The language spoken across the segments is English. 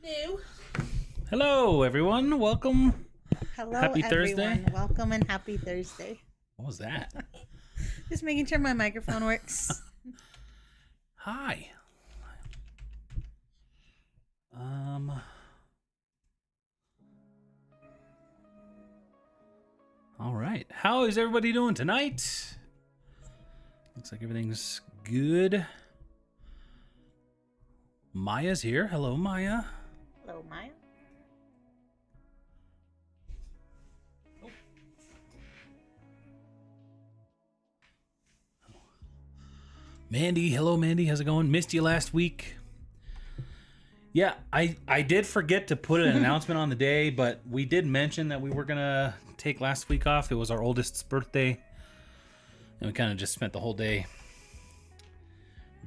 Hello. Hello, everyone. Welcome. Hello, Happy everyone. Thursday. Welcome and happy Thursday. What was that? Just making sure my microphone works. Hi. All right. How is everybody doing tonight? Looks like everything's good. Maya's here. Hello, Maya. Hello, Maya. Mandy. Hello, Mandy. How's it going? Missed you last week. Yeah, I did forget to put an announcement on the day, but we did mention that we were going to take last week off. It was our oldest's birthday. And we kind of just spent the whole day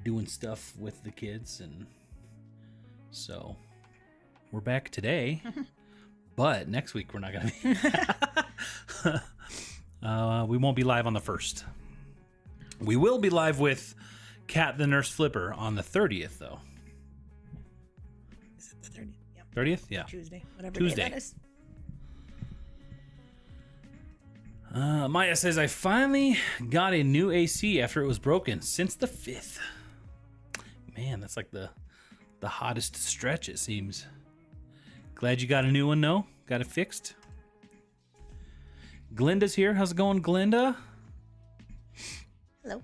doing stuff with the kids. And so we're back today. But next week we're not going to be. We won't be live on the 1st. We will be live with Kat the Nurse Flipper on the 30th, though. Is it the 30th? Yep. 30th? Yeah. Tuesday. Whatever Tuesday. day that is. Maya says, I finally got a new AC after it was broken since the 5th. Man, that's like the hottest stretch, it seems. Glad you got a new one, though. Got it fixed. Glenda's here. How's it going, Glenda? Hello.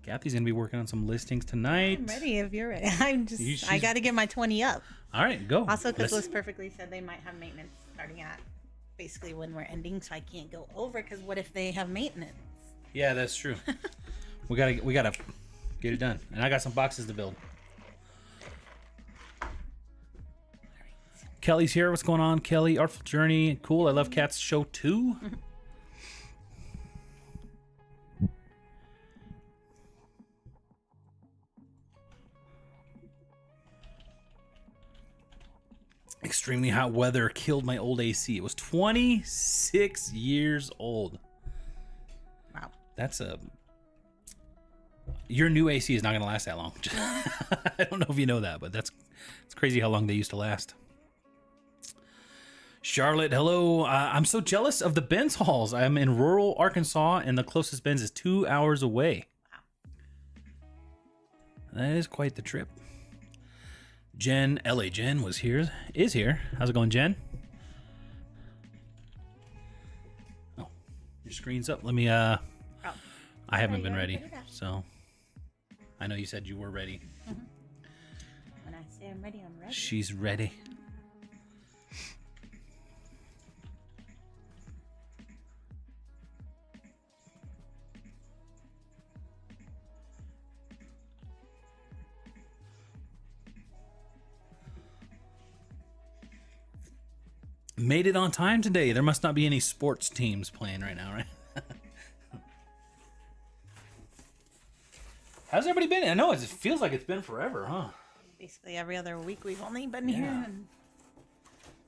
Kathy's going to be working on some listings tonight. I'm ready if you're ready. I got to get my 20 up. All right, go. Also, because Liz perfectly said they might have maintenance starting at basically when we're ending, so I can't go over because what if they have maintenance? Yeah, that's true. we gotta get it done. And I got some boxes to build. Kelly's here. What's going on, Kelly? Artful Journey. Cool. I love Kat's show too. Extremely hot weather killed my old AC. It was 26 years old. Wow. That's your new AC is not going to last that long. I don't know if you know that, but it's crazy how long they used to last. Charlotte, hello. I'm so jealous of the Benz halls. I'm in rural Arkansas, and the closest Benz is 2 hours away. Wow. That is quite the trip. Jen, LA Jen is here. How's it going, Jen? Oh, your screen's up. Let me, I haven't been ready, so I know you said you were ready. Mm-hmm. When I say I'm ready, I'm ready. She's ready. Made it on time today. There must not be any sports teams playing right now, right? How's everybody been? I know it feels like it's been forever, huh? Basically every other week we've only been here. And,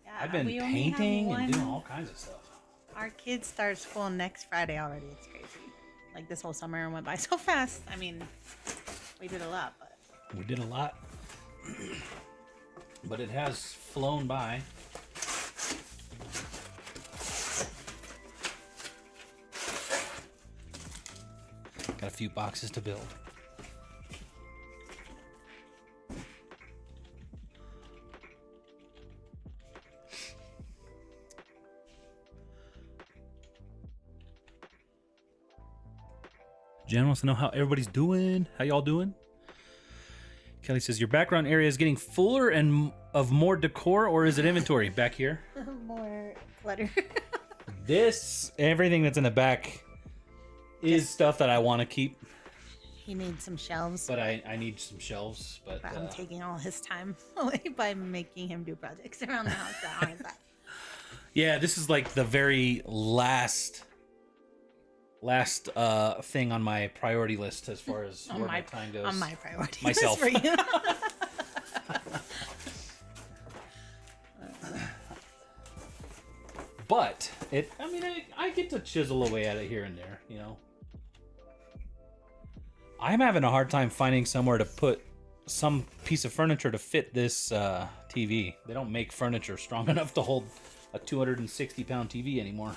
yeah, I've been painting and doing all kinds of stuff. Our kids start school next Friday already. It's crazy. Like this whole summer went by so fast. I mean, we did a lot, but we did a lot. But it has flown by. Got a few boxes to build. Jen wants to know how everybody's doing. How y'all doing? Kelly says, your background area is getting fuller and of more decor, or is it inventory back here? more clutter. Everything that's in the back is stuff that I want to keep. He needs some shelves. But I need some shelves. But I'm taking all his time away by making him do projects around the house that aren't that. Yeah, this is like the very last thing on my priority list as far as where my time goes. On my priority myself. list for you. But I get to chisel away at it here and there, you know. I'm having a hard time finding somewhere to put some piece of furniture to fit this TV. They don't make furniture strong enough to hold a 260-pound TV anymore.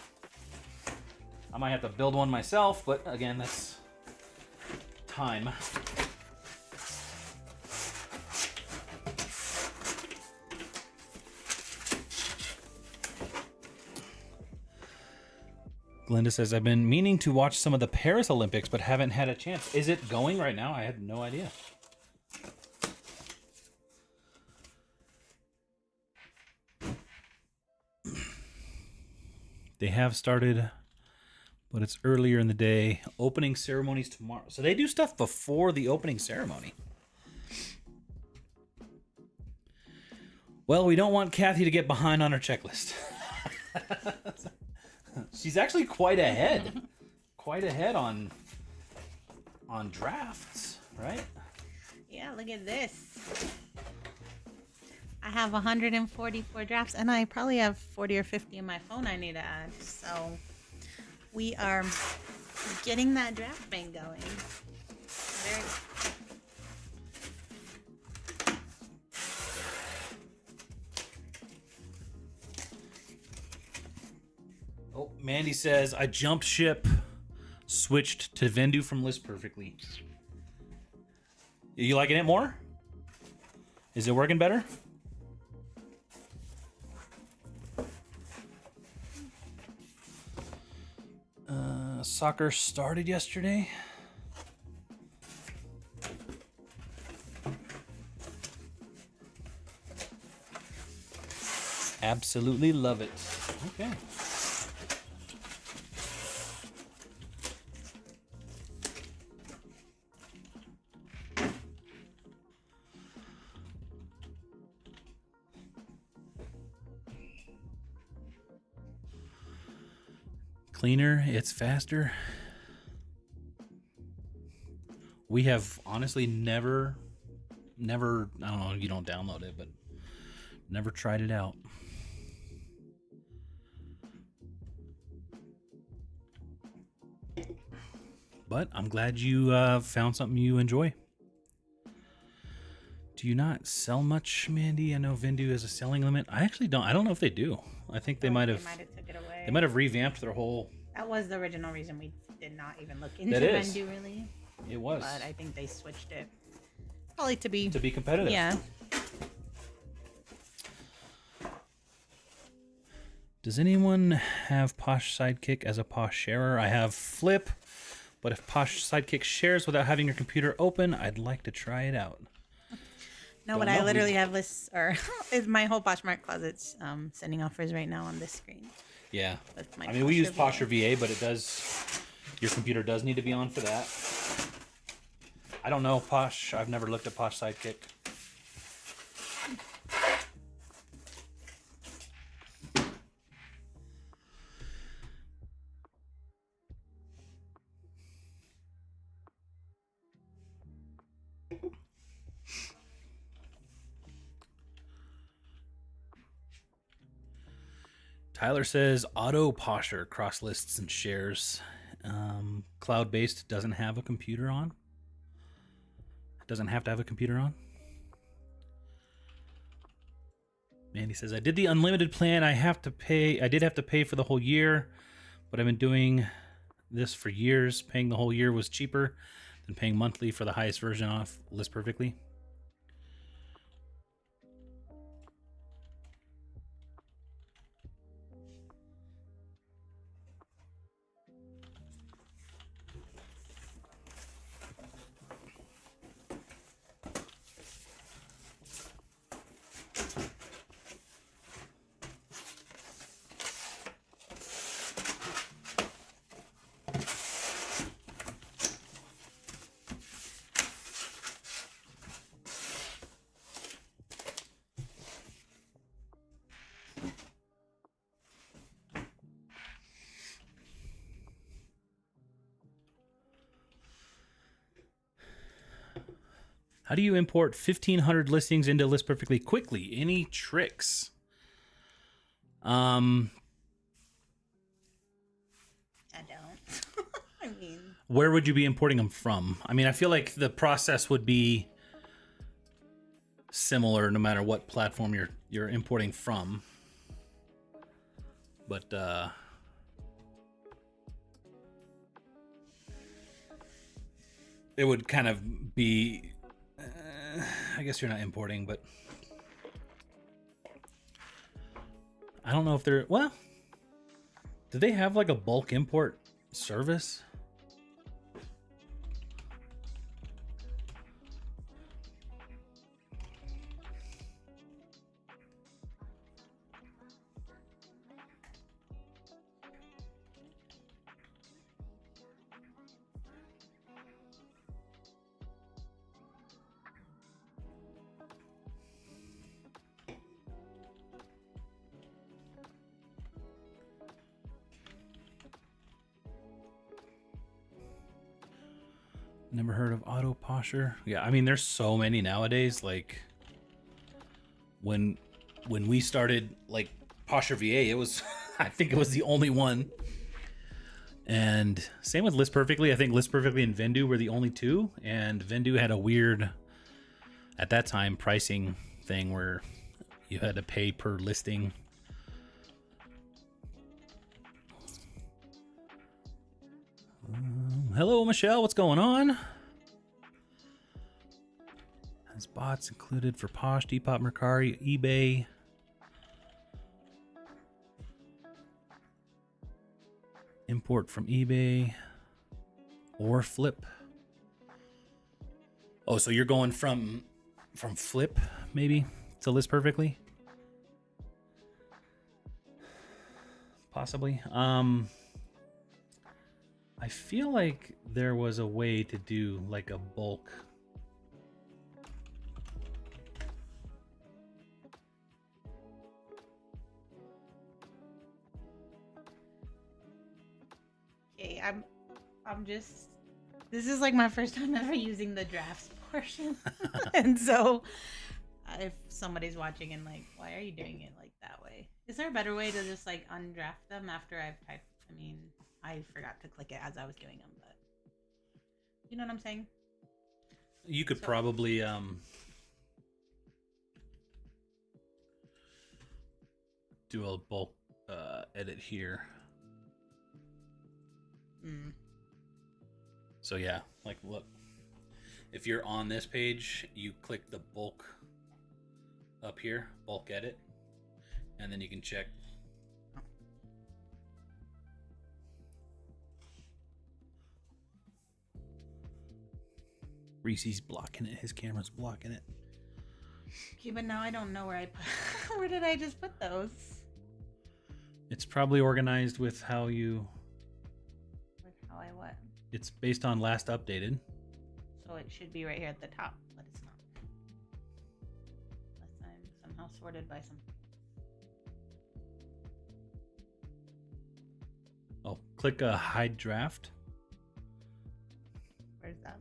I might have to build one myself, but again, that's time. Glenda says, I've been meaning to watch some of the Paris Olympics, but haven't had a chance. Is it going right now? I had no idea. They have started, but it's earlier in the day. Opening ceremonies tomorrow. So they do stuff before the opening ceremony. Well, we don't want Kathy to get behind on her checklist. She's actually quite ahead. Quite ahead on drafts, right? Yeah, look at this. I have 144 drafts, and I probably have 40 or 50 in my phone I need to add. So we are getting that draft bank going. Very. Oh, Mandy says, I jumped ship, switched to Vendu from List Perfectly. You liking it more? Is it working better? Soccer started yesterday. Absolutely love it. Okay. Cleaner, it's faster. We have honestly never, I don't know, you don't download it, but never tried it out. But I'm glad you found something you enjoy. Do you not sell much, Mandy? I know Vendu has a selling limit. I actually don't. I don't know if they do. I think they might have took it away. They might have revamped their whole. That was the original reason we did not even look into Vendu, really. It was. But I think they switched it probably to be competitive. Yeah. Does anyone have Posh Sidekick as a Posh sharer? I have Flip, but if Posh Sidekick shares without having your computer open, I'd like to try it out. No, but I literally have lists, or is my whole Poshmark closet's sending offers right now on this screen. Yeah. I mean, we use Posher VA, but it does, your computer does need to be on for that. I don't know Posh. I've never looked at Posh Sidekick. Tyler says auto posher cross lists and shares. Cloud-based doesn't have a computer on. Doesn't have to have a computer on. Mandy says I did the unlimited plan. I did have to pay for the whole year, but I've been doing this for years. Paying the whole year was cheaper than paying monthly for the highest version off List Perfectly. How do you import 1,500 listings into List Perfectly quickly? Any tricks? I don't. I mean, where would you be importing them from? I mean, I feel like the process would be similar no matter what platform you're importing from. But it would kind of be, I guess you're not importing, but I don't know if they're, well, do they have like a bulk import service? Never heard of Auto Posher. Yeah, I mean, there's so many nowadays. Like when we started, like Posher VA, it was I think it was the only one. And same with List Perfectly. I think List Perfectly and Vendu were the only two. And Vendu had a weird, at that time, pricing thing where you had to pay per listing. Hello, Michelle. What's going on? Has bots included for Posh, Depop, Mercari, eBay. Import from eBay or Flip. Oh, so you're going from Flip maybe to List Perfectly? Possibly. I feel like there was a way to do like a bulk. Okay, I'm just, this is like my first time ever using the drafts portion. And so if somebody's watching and like, why are you doing it like that way? Is there a better way to just like undraft them after I've typed? I mean, I forgot to click it as I was doing them, but you know what I'm saying? You could probably do a bulk edit here. So yeah, like look, if you're on this page, you click the bulk up here, bulk edit, and then you can check. Reese's blocking it. His camera's blocking it. Okay, but now I don't know where I put. Where did I just put those? It's probably organized with how you. With how I what? It's based on last updated. So it should be right here at the top, but it's not. Unless I'm somehow sorted by something. Oh, click hide draft. Where's that?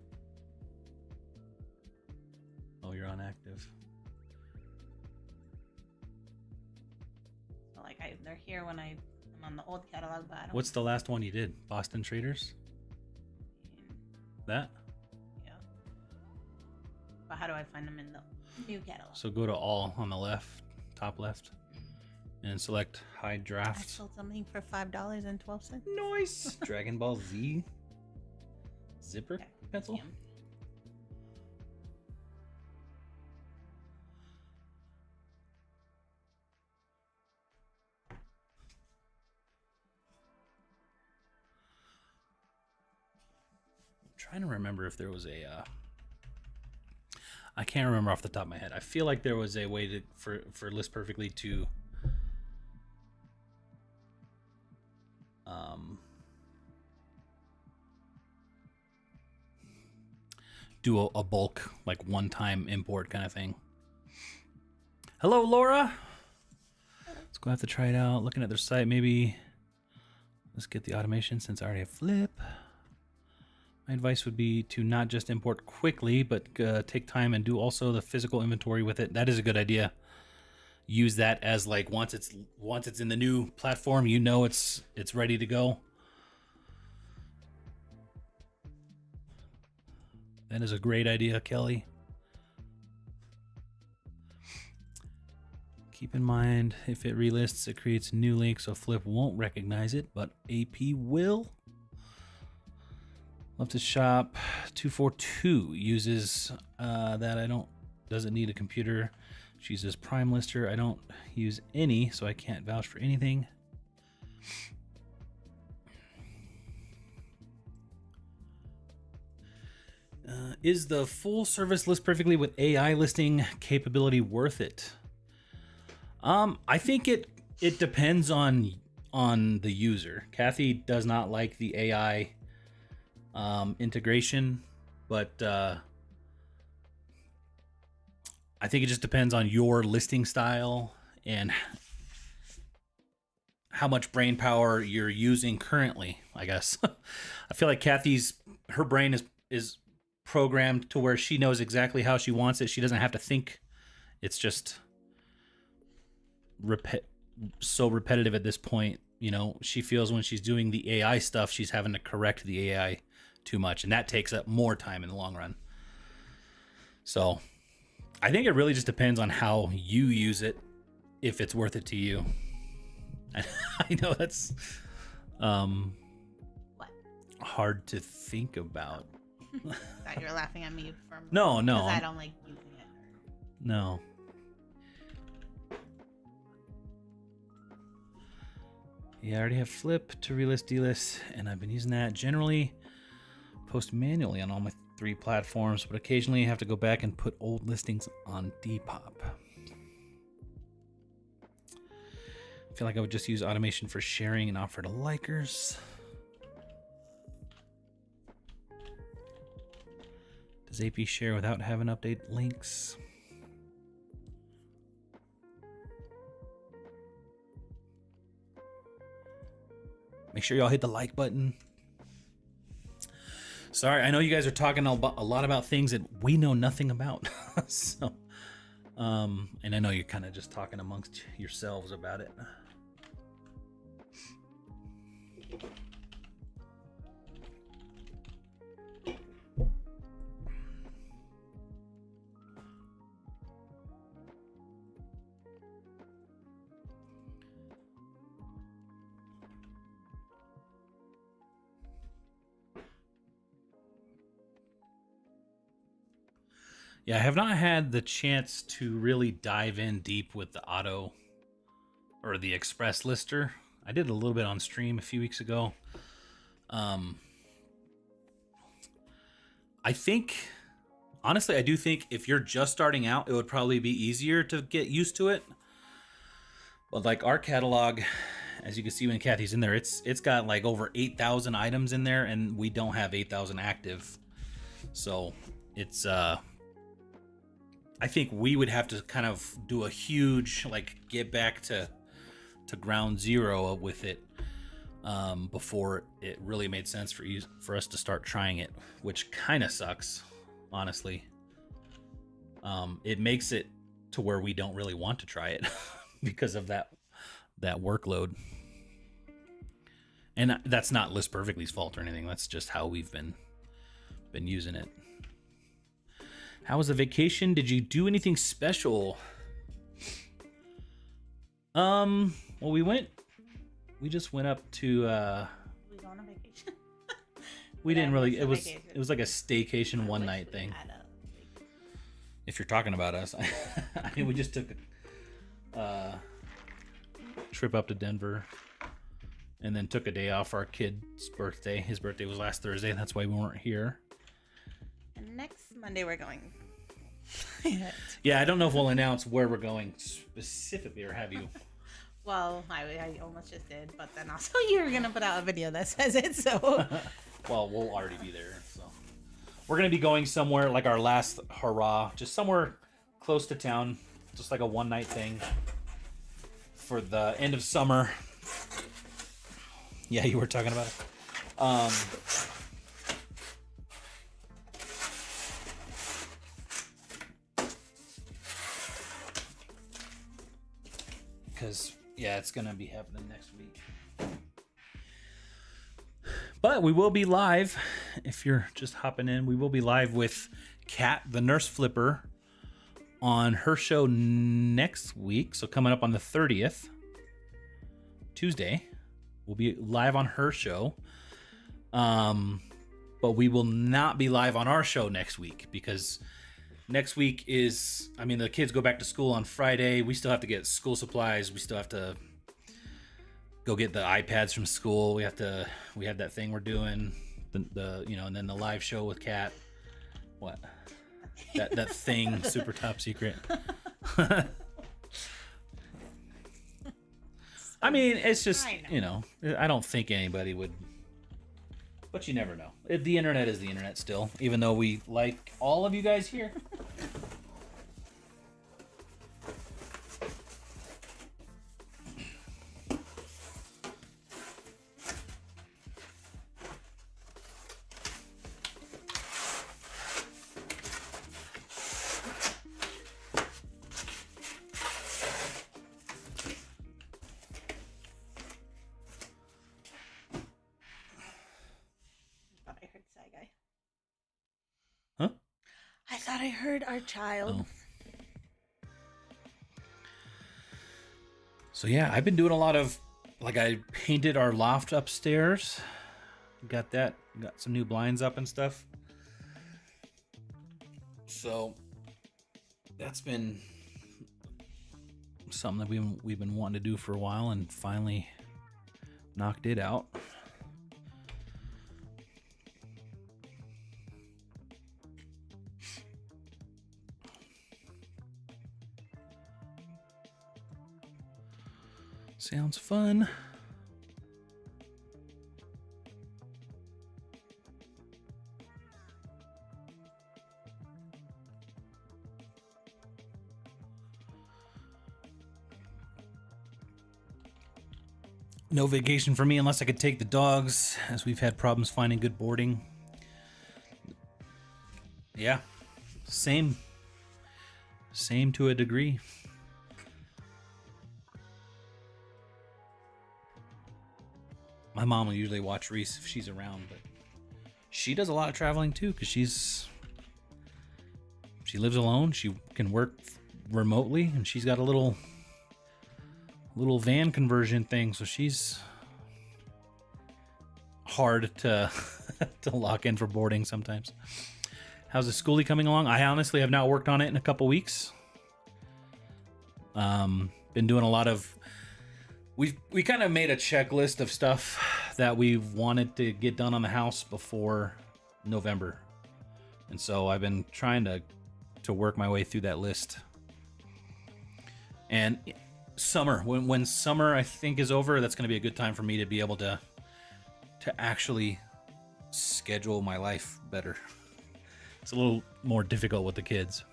Oh, you're on active. So like they're here when I'm on the old catalog, but I don't. What's the last one you did? Boston Traders? That? Yeah. But how do I find them in the new catalog? So go to all on the left, top left, and select hide I draft. sold something for $5.12. Nice. Dragon Ball Z zipper Okay. pencil. Damn. Trying to remember if there was a I can't remember off the top of my head. I feel like there was a way to for List Perfectly to do a bulk, like one-time import kind of thing. Hello, Laura. Let's go have to try it out. Looking at their site, maybe let's get the automation since I already have Flip. My advice would be to not just import quickly, but take time and do also the physical inventory with it. That is a good idea. Use that as like once it's in the new platform, you know it's ready to go. That is a great idea, Kelly. Keep in mind, if it relists, it creates new links, so Flip won't recognize it, but AP will. Love to Shop 242 uses doesn't need a computer. She uses Prime Lister. I don't use any, so I can't vouch for anything. Is the full service list perfectly with AI listing capability worth it? I think it depends on the user. Kathy does not like the AI integration, but I think it just depends on your listing style and how much brain power you're using currently, I guess. I feel like her brain is programmed to where she knows exactly how she wants it. She doesn't have to think. It's just so repetitive at this point. You know, she feels when she's doing the AI stuff, she's having to correct the AI too much, and that takes up more time in the long run. So I think it really just depends on how you use it, if it's worth it to you. I know that's hard to think about. Thought you were laughing at me from no because I don't like using it. No. Yeah, I already have Flip to relist, delist, and I've been using that. Generally post manually on all my 3 platforms, but occasionally I have to go back and put old listings on Depop. I feel like I would just use automation for sharing and offer to likers. Does AP share without having update links? Make sure y'all hit the like button. Sorry, I know you guys are talking a lot about things that we know nothing about. So, and I know you're kind of just talking amongst yourselves about it. Yeah, I have not had the chance to really dive in deep with the auto or the express lister. I did a little bit on stream a few weeks ago. I think, honestly, I do think if you're just starting out, it would probably be easier to get used to it. But like our catalog, as you can see when Kathy's in there, it's got like over 8,000 items in there, and we don't have 8,000 active. So it's I think we would have to kind of do a huge, like, get back to ground zero with it before it really made sense for us to start trying it, which kind of sucks, honestly. It makes it to where we don't really want to try it because of that workload. And that's not List Perfectly's fault or anything. That's just how we've been using it. How was the vacation? Did you do anything special? Well, we just went up to We go on a vacation. we didn't really, it was like a staycation one night thing. If you're talking about us. I mean, we just took a trip up to Denver and then took a day off for our kid's birthday. His birthday was last Thursday. That's why we weren't here. And next Monday we're going. Yeah, I don't know if we'll announce where we're going specifically, or have you? Well, I almost just did, but then also you were gonna put out a video that says it, so. Well, we'll already be there, so we're gonna be going somewhere like our last hurrah, just somewhere close to town, just like a one-night thing for the end of summer. Yeah, you were talking about it. Because, yeah, it's going to be happening next week. But we will be live, if you're just hopping in, we will be live with Kat, the nurse flipper, on her show next week. So coming up on the 30th, Tuesday, we'll be live on her show. But we will not be live on our show next week because next week is, I mean, the kids go back to school on Friday. We still have to get school supplies. We still have to go get the iPads from school. We have that thing we're doing, the you know, and then the live show with Kat. What? That thing, super top secret. I mean, it's just, you know, I don't think anybody would, but you never know. The internet is the internet still, even though we like all of you guys here. I thought I heard our child. Oh. So yeah, I've been doing a lot of, like, I painted our loft upstairs. Got some new blinds up and stuff. So that's been something that we've been wanting to do for a while and finally knocked it out. Sounds fun. No vacation for me unless I could take the dogs, as we've had problems finding good boarding. Yeah, same to a degree. My mom will usually watch Reese if she's around, but she does a lot of traveling too because she lives alone. She can work remotely, and she's got a little van conversion thing, so she's hard to to lock in for boarding sometimes. How's the schoolie coming along? I honestly have not worked on it in a couple weeks. Been doing a lot of. We kind of made a checklist of stuff that we wanted to get done on the house before November. And so I've been trying to work my way through that list. And summer, when summer I think is over, that's going to be a good time for me to be able to actually schedule my life better. It's a little more difficult with the kids.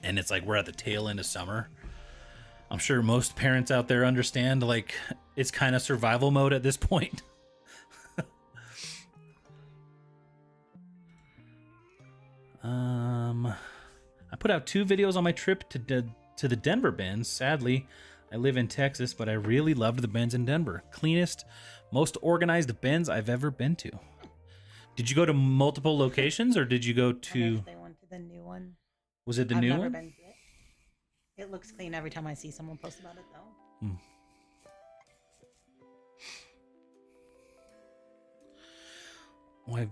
And it's like we're at the tail end of summer. I'm sure most parents out there understand, like, it's kind of survival mode at this point. I put out 2 videos on my trip to the Denver bins. Sadly, I live in Texas, but I really loved the bins in Denver. Cleanest, most organized bins I've ever been to. Did you go to multiple locations, or did you go to... They went to the new one. Was it the new one? I've never been to it. It looks clean every time I see someone post about it, though. Well,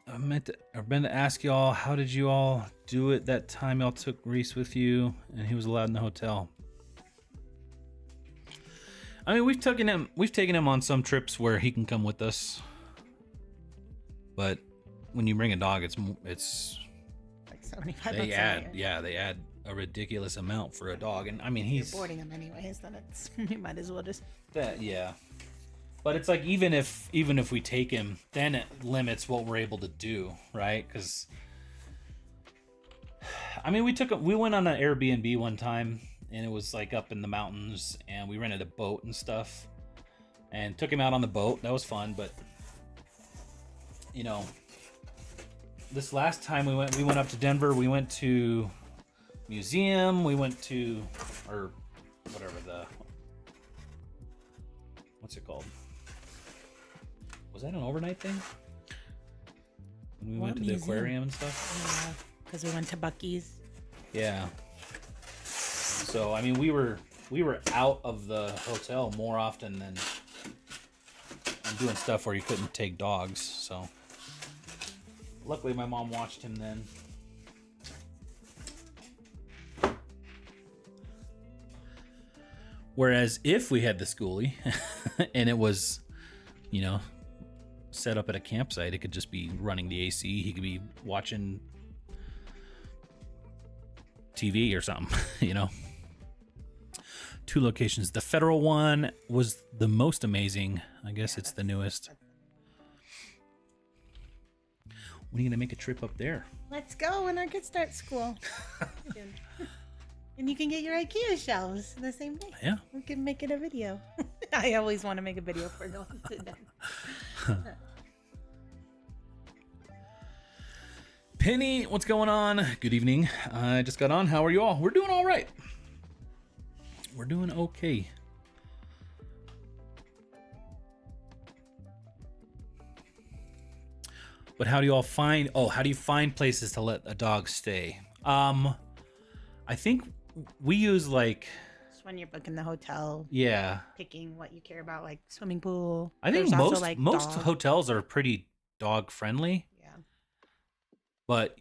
I've been to ask y'all, how did you all do it that time y'all took Reese with you and he was allowed in the hotel? I mean, we've taken him on some trips where he can come with us, but when you bring a dog, it's like $75. They add a ridiculous amount for a dog, and I mean You're boarding him anyways, then it's you might as well just that, yeah. But it's like even if we take him, then it limits what we're able to do, right? Because I mean, we went on an Airbnb one time, and it was like up in the mountains, and we rented a boat and stuff, and took him out on the boat. That was fun, but you know, this last time we went up to Denver. We went to museum. We went to, or whatever what's it called? Was that an overnight thing? When we went to the aquarium and stuff? Yeah, because we went to Buc-ee's. Yeah. So I mean, we were out of the hotel more often than and doing stuff where you couldn't take dogs. So luckily, my mom watched him then. Whereas if we had the schoolie and it was, you know, set up at a campsite, it could just be running the AC. He could be watching TV or something, you know. 2 locations. The federal one was the most amazing. I guess it's the newest. When are you going to make a trip up there? Let's go when our kids start school. And you can get your IKEA shelves the same day. Yeah. We can make it a video. I always want to make a video for going to them. Penny, what's going on? Good evening. I just got on. How are you all? We're doing all right. We're doing okay. But how do you all find... Oh, how do you find places to let a dog stay? I think we use like... Just when you're booking the hotel. Yeah. Picking what you care about, like swimming pool. I think There's also, most like, most dog. hotels are pretty dog friendly. Yeah. But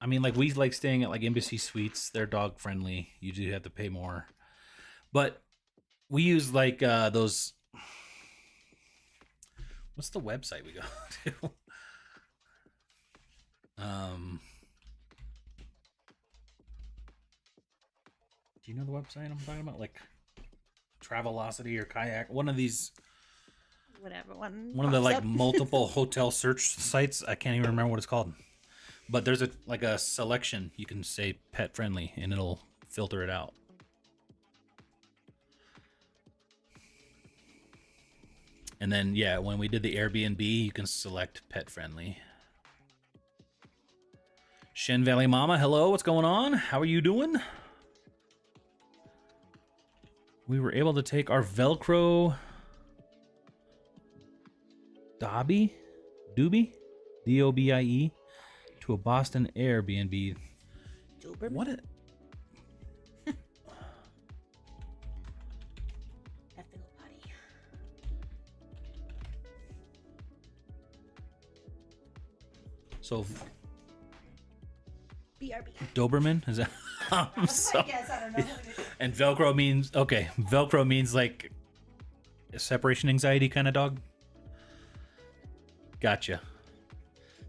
I mean, like, we like staying at like Embassy Suites. They're dog friendly. You do have to pay more. But we use like those... What's the website we go to? Do you know the website I'm talking about? Like Travelocity or Kayak? One of these... Whatever one of the like multiple hotel search sites. I can't even remember what it's called. But there's a selection. You can say pet friendly and it'll filter it out. And then, yeah, when we did the Airbnb, you can select pet friendly. Shen Valley Mama, hello, what's going on? How are you doing? We were able to take our Velcro Doobie, D-O-B-I-E, to a Boston Airbnb. Doberman? What? Ethical potty. So, BRB. Doberman? Is that? I guess, I don't know. And Velcro means, okay, Velcro means like a separation anxiety kind of dog? Gotcha.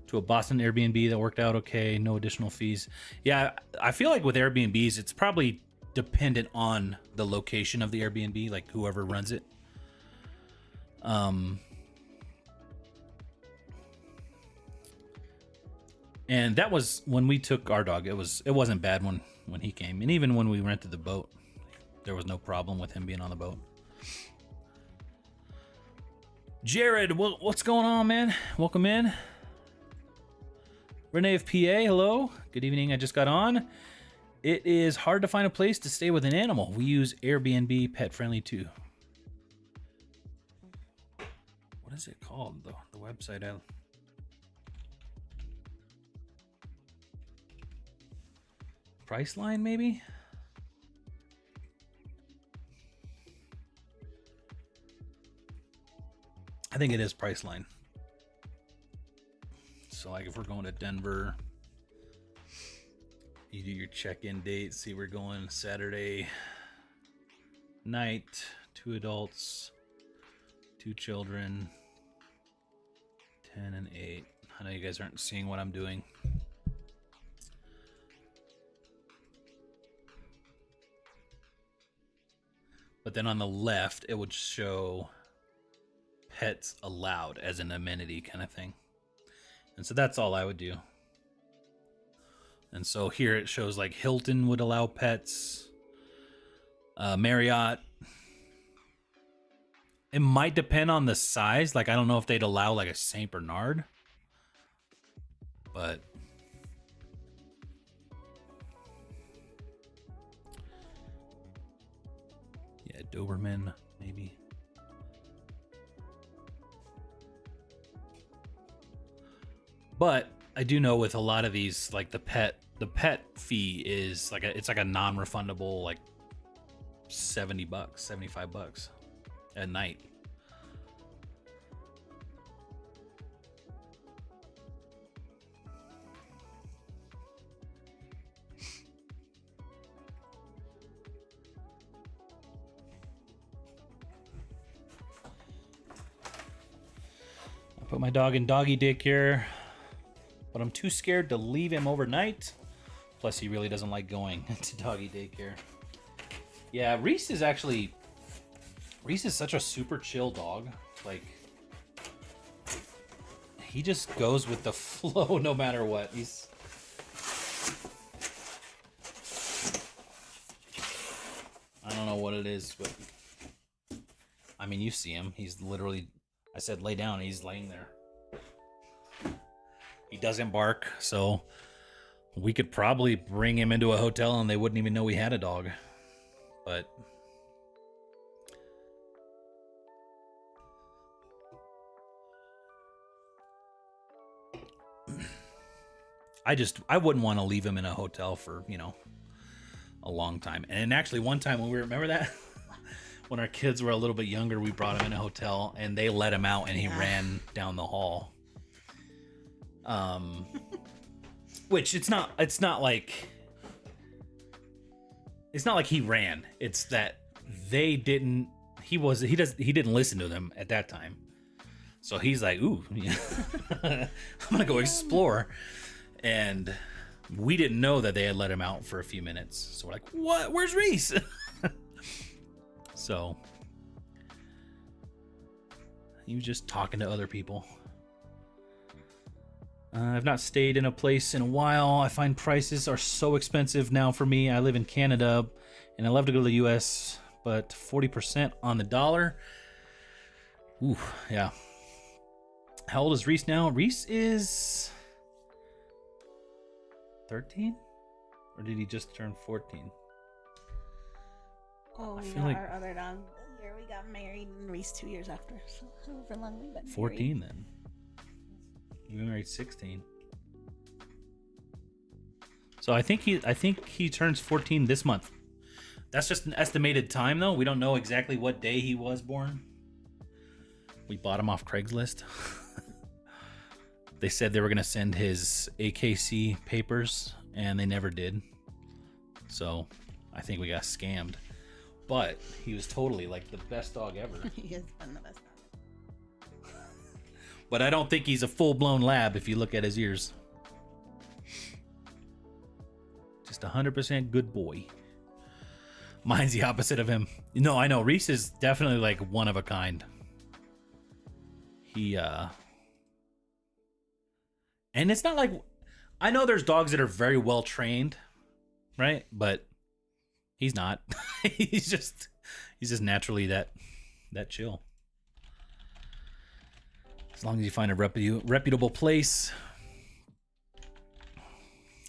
To a Boston Airbnb that worked out okay, no additional fees. Yeah, I feel like with Airbnbs, it's probably dependent on the location of the Airbnb, like whoever runs it. And that was when we took our dog. It wasn't bad when he came, and even when we rented the boat, there was no problem with him being on the boat. Jared, what's going on, man? Welcome in. Renee of PA, hello. Good evening. I just got on. It is hard to find a place to stay with an animal. We use Airbnb, pet friendly too. What is it called? The website. Priceline, maybe? I think it is Priceline. So like if we're going to Denver, you do your check-in date. See, we're going Saturday night, 2 adults, 2 children, 10 and 8. I know you guys aren't seeing what I'm doing. But then on the left, it would show pets allowed as an amenity kind of thing. And so that's all I would do. And so here it shows like Hilton would allow pets, Marriott. It might depend on the size. Like, I don't know if they'd allow like a Saint Bernard, but yeah, Doberman maybe. But I do know with a lot of these, like the the pet fee is like it's like a non-refundable, like $70, $75 at night. I put my dog in doggy daycare, but I'm too scared to leave him overnight. Plus, he really doesn't like going to doggy daycare. Yeah, Reese is such a super chill dog. Like, he just goes with the flow no matter what. I don't know what it is, but I mean, you see him. He's literally, I said lay down, he's laying there. He doesn't bark, so we could probably bring him into a hotel and they wouldn't even know we had a dog. But I wouldn't want to leave him in a hotel for, a long time. And actually one time when remember that? When our kids were a little bit younger, we brought him in a hotel and they let him out and he ran down the hall. Which it's not like he ran. It's that he didn't listen to them at that time. So he's like, ooh, I'm gonna go explore. And we didn't know that they had let him out for a few minutes. So we're like, what? Where's Reese? So he was just talking to other people. I've not stayed in a place in a while. I find prices are so expensive now for me. I live in Canada, and I love to go to the U.S., but 40% on the dollar. Ooh, yeah. How old is Reese now? Reese is 13? Or did he just turn 14? Oh, I we feel got like our other dog. The year we got married, and Reese 2 years after. So however long we've been 14 then. You were married 16. So I think he turns 14 this month. That's just an estimated time though. We don't know exactly what day he was born. We bought him off Craigslist. They said they were going to send his AKC papers and they never did. So I think we got scammed. But he was totally like the best dog ever. He has been the best dog. But I don't think he's a full-blown lab if you look at his ears. Just 100% good boy. Mine's the opposite of him. No, I know. Reese is definitely like one of a kind. And it's not like... I know there's dogs that are very well trained, right? But he's not. he's just naturally that chill. As long as you find a reputable place.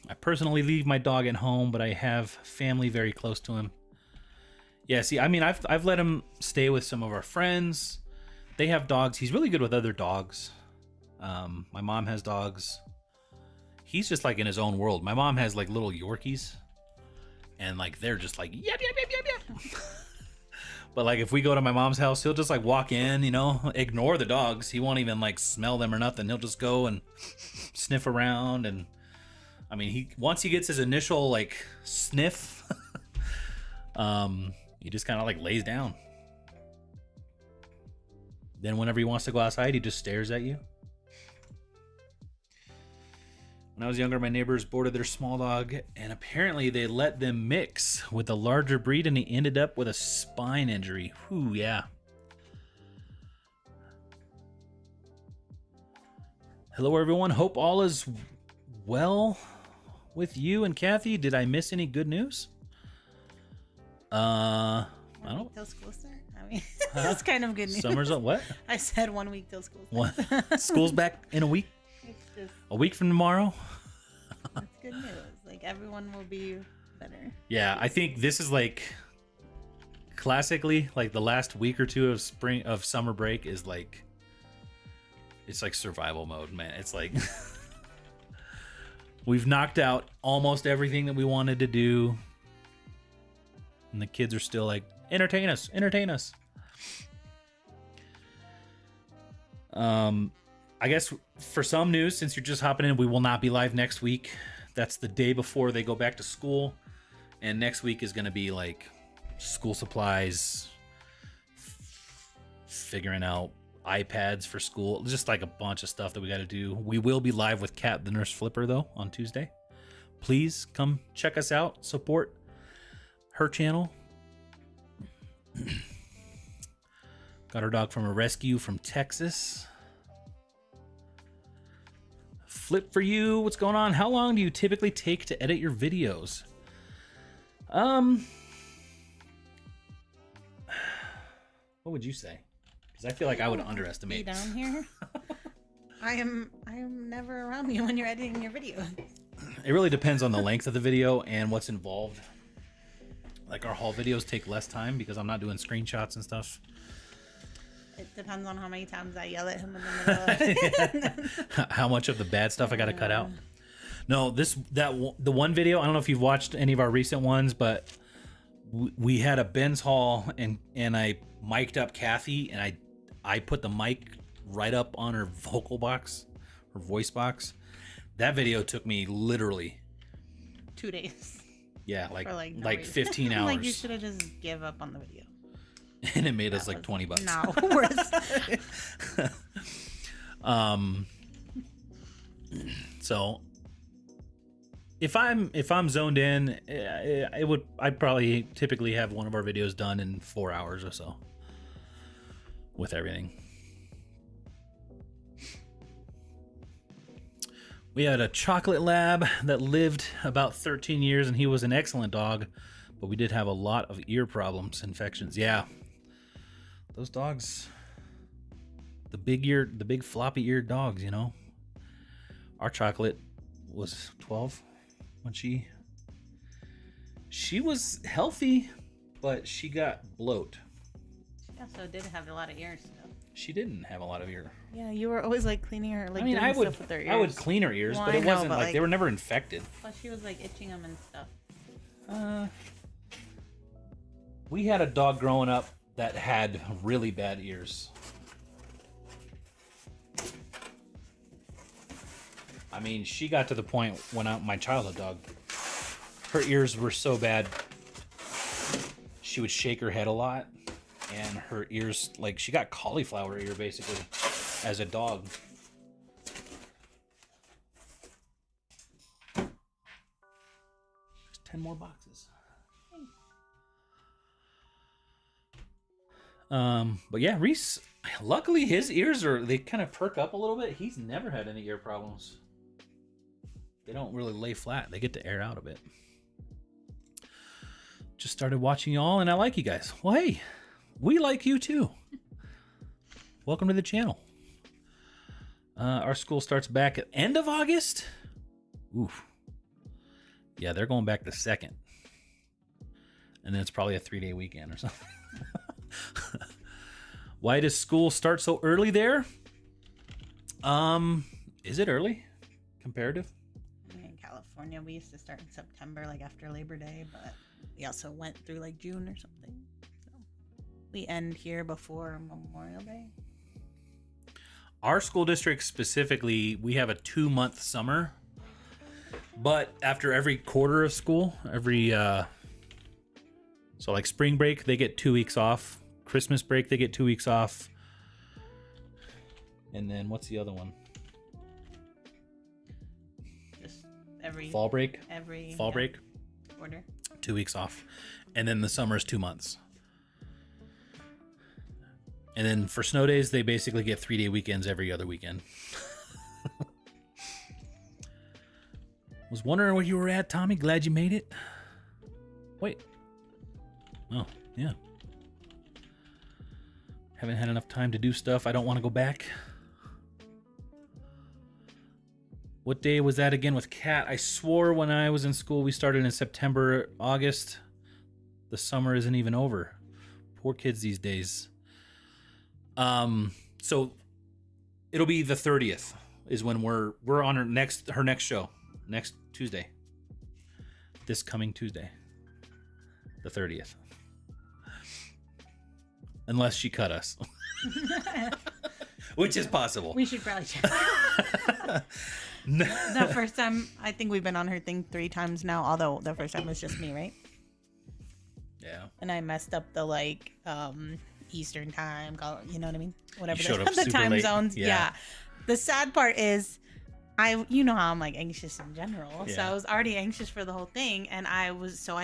I personally leave my dog at home, but I have family very close to him. Yeah, see, I mean, I've let him stay with some of our friends. They have dogs. He's really good with other dogs. My mom has dogs. He's just like in his own world. My mom has like little Yorkies. And like they're just like, yep, yep, yep, yep, yep. But like if we go to my mom's house, he'll just like walk in, ignore the dogs. He won't even like smell them or nothing. He'll just go and sniff around. And I mean, once he gets his initial like sniff, he just kind of like lays down. Then whenever he wants to go outside, he just stares at you. When I was younger, my neighbors boarded their small dog, and apparently they let them mix with a larger breed, and he ended up with a spine injury. Whew, yeah. Hello, everyone. Hope all is well with you and Kathy. Did I miss any good news? I don't. Till school start. I mean, that's kind of good news. Summer's up. What? I said 1 week till school starts. What? School's back in a week. A week from tomorrow. That's good news. Like everyone will be better. Yeah, I think this is like classically like the last week or two of summer break is like it's like survival mode, man. It's like We've knocked out almost everything that we wanted to do. And the kids are still like, entertain us, entertain us. I guess for some news, since you're just hopping in, we will not be live next week. That's the day before they go back to school. And next week is going to be like school supplies, figuring out iPads for school, just like a bunch of stuff that we got to do. We will be live with Kat, the nurse flipper, though, on Tuesday. Please come check us out, support her channel. Got our dog from a rescue from Texas. Flip for you, what's going on? How long do you typically take to edit your videos? What would you say? Because I feel like I would underestimate. Be down here. I am never around you when you're editing your video. It really depends on the length of the video and what's involved. Like our haul videos take less time because I'm not doing screenshots and stuff. It depends on how many times I yell at him in the middle of How much of the bad stuff I got to cut out. No, the one video, I don't know if you've watched any of our recent ones, but we had a Ben's haul and I mic'd up Kathy and I put the mic right up on her vocal box, her voice box. That video took me literally 2 days. Yeah, For no like reason. 15 hours. Like you should have just give up on the video. And it made us like $20. No, worth. So if I'm zoned in, I'd probably typically have one of our videos done in 4 hours or so with everything. We had a chocolate lab that lived about 13 years and he was an excellent dog, but we did have a lot of ear problems, infections. Yeah. Those dogs, the big floppy eared dogs, you know. Our chocolate was 12 when she was healthy, but she got bloat. She also did have a lot of ears stuff. She didn't have a lot of ear. Yeah, you were always like cleaning her, like doing stuff with her ears. I would clean her ears, Well, but it I know, wasn't but, like they were never infected. Plus, she was like itching them and stuff. We had a dog growing up that had really bad ears. I mean, she got to the point when my childhood dog, her ears were so bad, she would shake her head a lot, and her ears, like, she got cauliflower ear, basically, as a dog. There's 10 more boxes. But yeah, Reese, luckily his ears they kind of perk up a little bit. He's never had any ear problems. They don't really lay flat. They get to air out a bit. Just started watching y'all and I like you guys. Well, hey, we like you too. Welcome to the channel. Our school starts back at end of August. Oof. Yeah, they're going back the 2nd. And then it's probably a 3-day weekend or something. Why does school start so early there? Is it early? Comparative? In California, we used to start in September, like after Labor Day, but we also went through like June or something. So we end here before Memorial Day. Our school district specifically, we have a 2-month summer, but after every quarter of school, so like spring break, they get 2 weeks off. Christmas break, they get 2 weeks off. And then what's the other one? Just every fall break. Fall break. Quarter. 2 weeks off. And then the summer is 2 months. And then for snow days, they basically get 3-day weekends every other weekend. Was wondering where you were at, Tommy. Glad you made it. Wait. Oh, yeah. Haven't had enough time to do stuff. I don't want to go back. What day was that again with Kat? I swore when I was in school we started in September, August. The summer isn't even over. Poor kids these days. So it'll be the 30th is when we're on her next show. next Tuesday. This coming Tuesday. The 30th. Unless she cut us. Which is possible. We should probably check. The first time, I think we've been on her thing 3 times now, although the first time was just me, right? Yeah. And I messed up the Eastern time, you know what I mean? Whatever You showed up the super time late. zones. Yeah. Yeah. The sad part is you know how I'm like anxious in general. So Yeah. I was already anxious for the whole thing, and I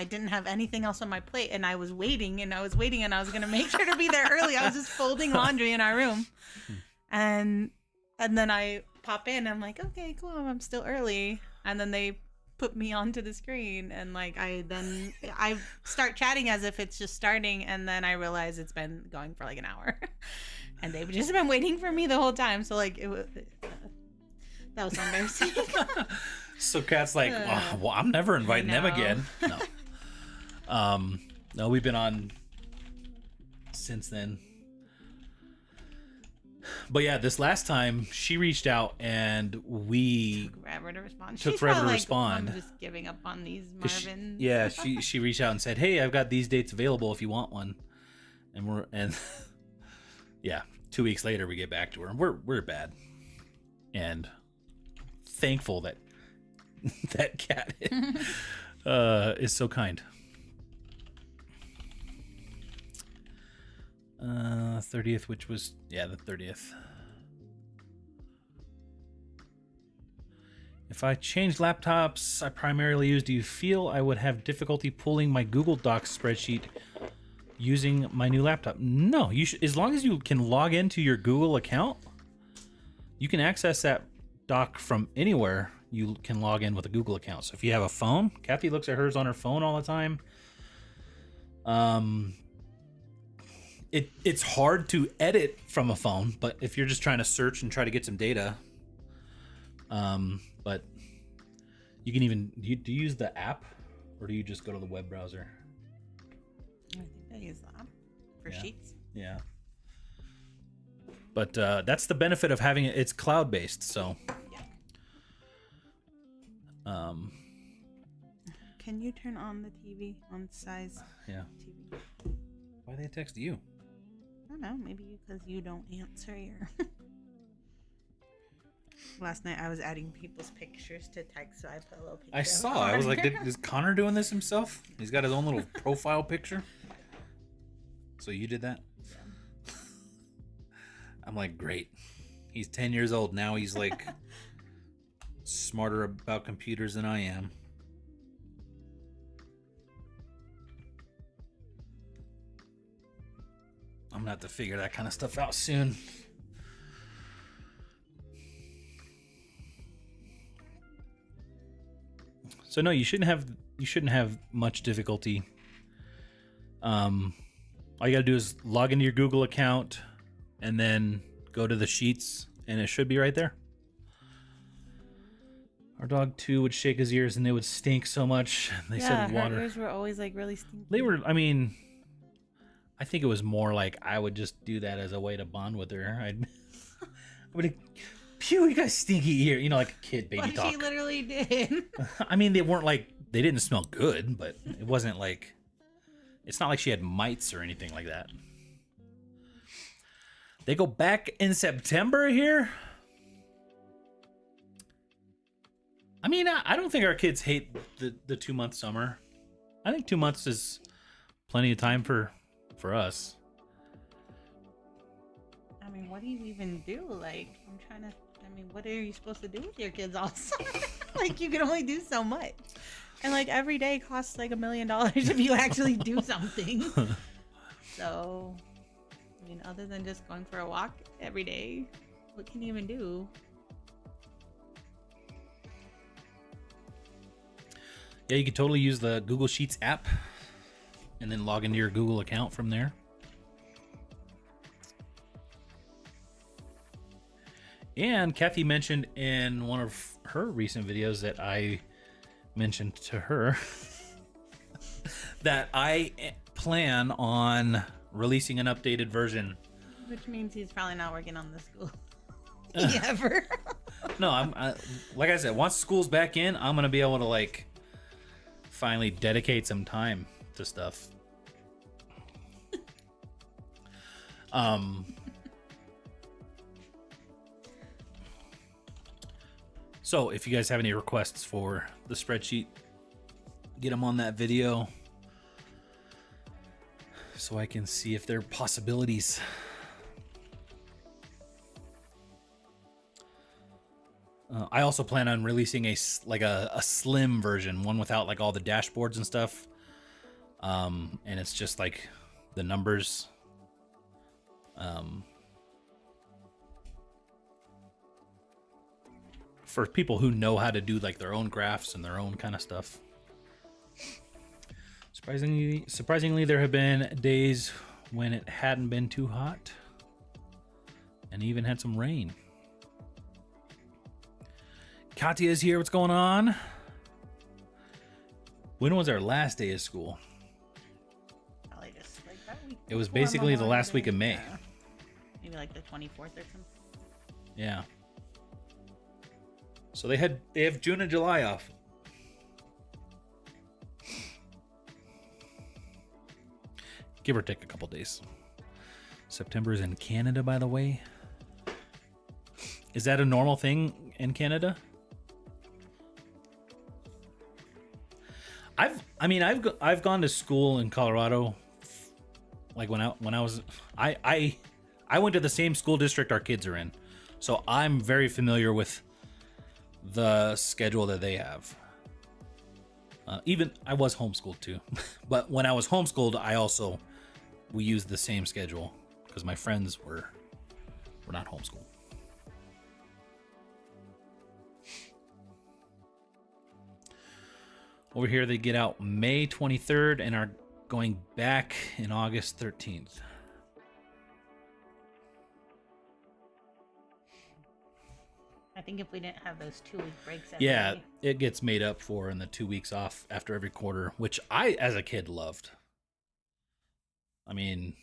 didn't have anything else on my plate, and I was waiting and I was going to make sure to be there early. I was just folding laundry in our room. And then I pop in, I'm like, okay, cool, I'm still early. And then they put me onto the screen, and I start chatting as if it's just starting, and then I realize it's been going for like an hour. And they've just been waiting for me the whole time. So like that was so embarrassing. So Kat's like, oh, well, I'm never inviting them again. No. No, we've been on since then. But yeah, this last time she reached out and we took forever to respond. Took She's forever probably to like, respond. I'm just giving up on these 'cause she- Marvin. yeah, she reached out and said, "Hey, I've got these dates available if you want one." And yeah, 2 weeks later we get back to her and we're bad. And thankful that that cat is so kind. 30th, which was the 30th. If I changed laptops I primarily use, do you feel I would have difficulty pulling my Google Docs spreadsheet using my new laptop? No, you should, as long as you can log into your Google account, you can access that doc from anywhere. You can log in with a Google account. So if you have a phone, Kathy looks at hers on her phone all the time. It's hard to edit from a phone, but if you're just trying to search and try to get some data, but you can even, do you use the app or do you just go to the web browser? I think I use the app for Sheets. Yeah. But that's the benefit of having it. It's cloud-based, so. Yeah. Can you turn on the TV on size? Yeah. TV. Why they text you? I don't know. Maybe because you don't answer your. Last night I was adding people's pictures to text, so I put a little picture. I saw. I was like, is Connor doing this himself? He's got his own little profile picture. So you did that? Yeah. I'm like, great. He's 10 years old now. He's like smarter about computers than I am. I'm gonna have to figure that kind of stuff out soon. So no, you shouldn't have much difficulty. All you gotta do is log into your Google account and then go to the sheets and it should be right there. Our dog too would shake his ears and they would stink so much. They said water. Her ears were always like really stinky. They were, I mean, I think it was more like I would just do that as a way to bond with her. I would, pew, you got stinky ear, like a kid baby But talk. she literally did. I mean, they didn't smell good, but it wasn't like, it's not like she had mites or anything like that. They go back in September here. I mean, I don't think our kids hate the 2-month summer. I think 2 months is plenty of time for us. I mean, what do you even do? Like, what are you supposed to do with your kids all summer? Like, you can only do so much. And like every day costs like $1 million if you actually do something. So, I mean, other than just going for a walk every day, what can you even do? Yeah, you could totally use the Google Sheets app and then log into your Google account from there. And Kathy mentioned in one of her recent videos that I mentioned to her that I plan on releasing an updated version. Which means he's probably not working on the school. ever. No, like I said, once school's back in, I'm gonna be able to like finally dedicate some time to stuff. So if you guys have any requests for the spreadsheet, get them on that video so I can see if there are possibilities. I also plan on releasing a slim version, one without like all the dashboards and stuff. And it's just like the numbers. For people who know how to do like their own graphs and their own kind of stuff. Surprisingly, there have been days when it hadn't been too hot and even had some rain. Katya is here. What's going on? When was our last day of school? Probably just like that week. It was basically the last week of May. Yeah. Maybe like the 24th or something. Yeah. So they have June and July off. Give or take a couple days. September is in Canada, by the way. Is that a normal thing in Canada? I've gone to school in Colorado. Like when I was I went to the same school district our kids are in, so I'm very familiar with the schedule that they have. Even I was homeschooled too, but when I was homeschooled, we used the same schedule because my friends were not homeschooled. Over here, they get out May 23rd and are going back in August 13th. I think if we didn't have those 2-week breaks, yeah, it gets made up for in the 2 weeks off after every quarter, which I, as a kid, loved. I mean,